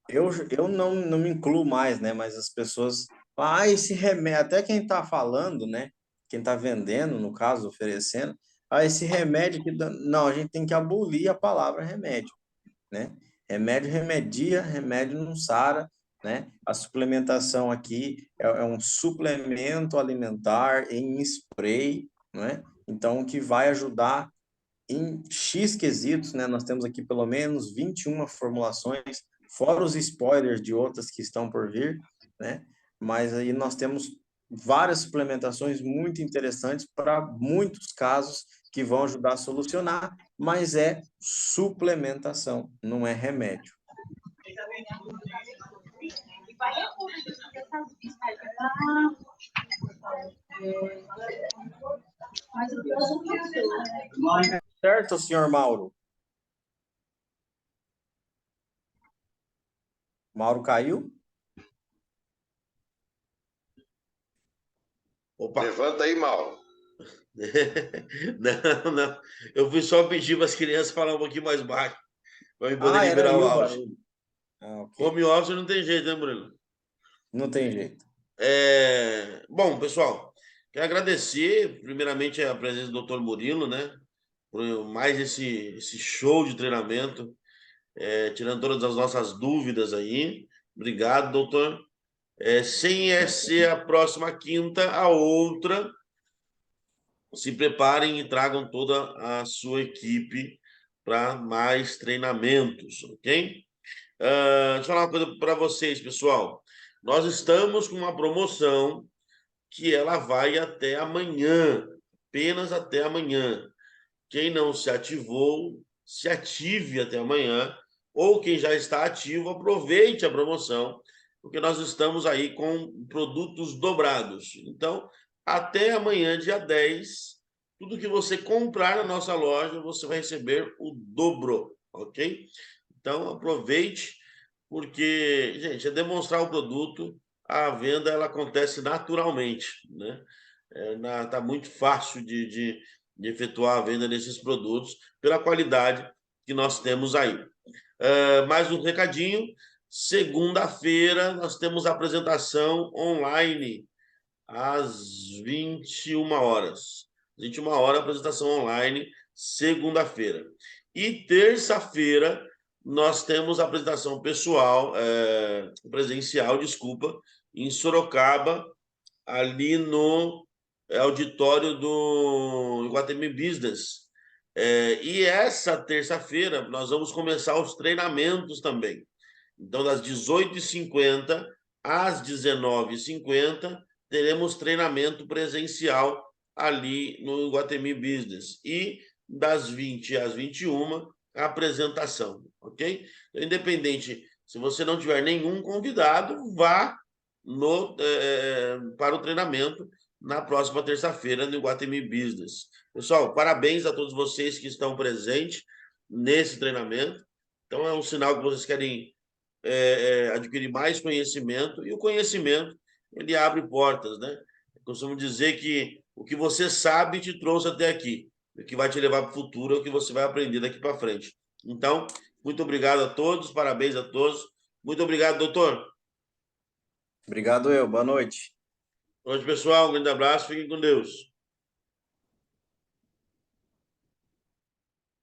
Eu não me incluo mais, né? Mas as pessoas. Ah, esse remédio. Até quem está falando, né? Quem está vendendo, no caso, oferecendo. Ah, esse remédio que. Não, a gente tem que abolir a palavra remédio, né? Remédio remedia, remédio não sara, né? A suplementação aqui é um suplemento alimentar em spray, né? Então, que vai ajudar em X quesitos, né? Nós temos aqui pelo menos 21 formulações, fora os spoilers de outras que estão por vir, né? Mas aí nós temos várias suplementações muito interessantes para muitos casos que vão ajudar a solucionar, mas é suplementação, não é remédio. Certo, senhor Mauro? Mauro caiu? Opa! Levanta aí, Mauro. Não. Eu fui só pedir para as crianças falar um pouquinho mais baixo, para eu poder Era liberar aí o o áudio. barulho. Ok. Home office não tem jeito, né, Murilo? Não tem jeito. Bom, pessoal, quero agradecer primeiramente a presença do Dr. Murilo, né? Por mais esse show de treinamento, tirando todas as nossas dúvidas aí. Obrigado, doutor. Sem ser a próxima quinta, a outra, se preparem e tragam toda a sua equipe para mais treinamentos, ok? Deixa eu falar uma coisa para vocês, pessoal. Nós estamos com uma promoção que ela vai até amanhã, apenas até amanhã. Quem não se ativou, se ative até amanhã, ou quem já está ativo, aproveite a promoção, porque nós estamos aí com produtos dobrados. Então, até amanhã, dia 10, tudo que você comprar na nossa loja, você vai receber o dobro, ok? Então, aproveite, porque, gente, é demonstrar o produto, a venda ela acontece naturalmente, né? Tá muito fácil de efetuar a venda desses produtos pela qualidade que nós temos aí. Mais um recadinho. Segunda-feira nós temos a apresentação online às 21 horas. 21 horas, apresentação online, segunda-feira. E terça-feira nós temos a apresentação presencial, desculpa, em Sorocaba, ali no auditório do Iguatemi Business. E essa terça-feira nós vamos começar os treinamentos também. Então, das 18h50 às 19h50, teremos treinamento presencial ali no Iguatemi Business. E das 20 às 21, a apresentação, ok? Então, independente, se você não tiver nenhum convidado, vá para o treinamento na próxima terça-feira no Iguatemi Business. Pessoal, parabéns a todos vocês que estão presentes nesse treinamento. Então, é um sinal que vocês querem adquirir mais conhecimento, e o conhecimento, ele abre portas, né? Eu costumo dizer que o que você sabe te trouxe até aqui. O que vai te levar para o futuro é o que você vai aprender daqui para frente. Então, muito obrigado a todos, parabéns a todos. Muito obrigado, doutor. Obrigado eu, boa noite. Boa noite, pessoal. Um grande abraço, fiquem com Deus.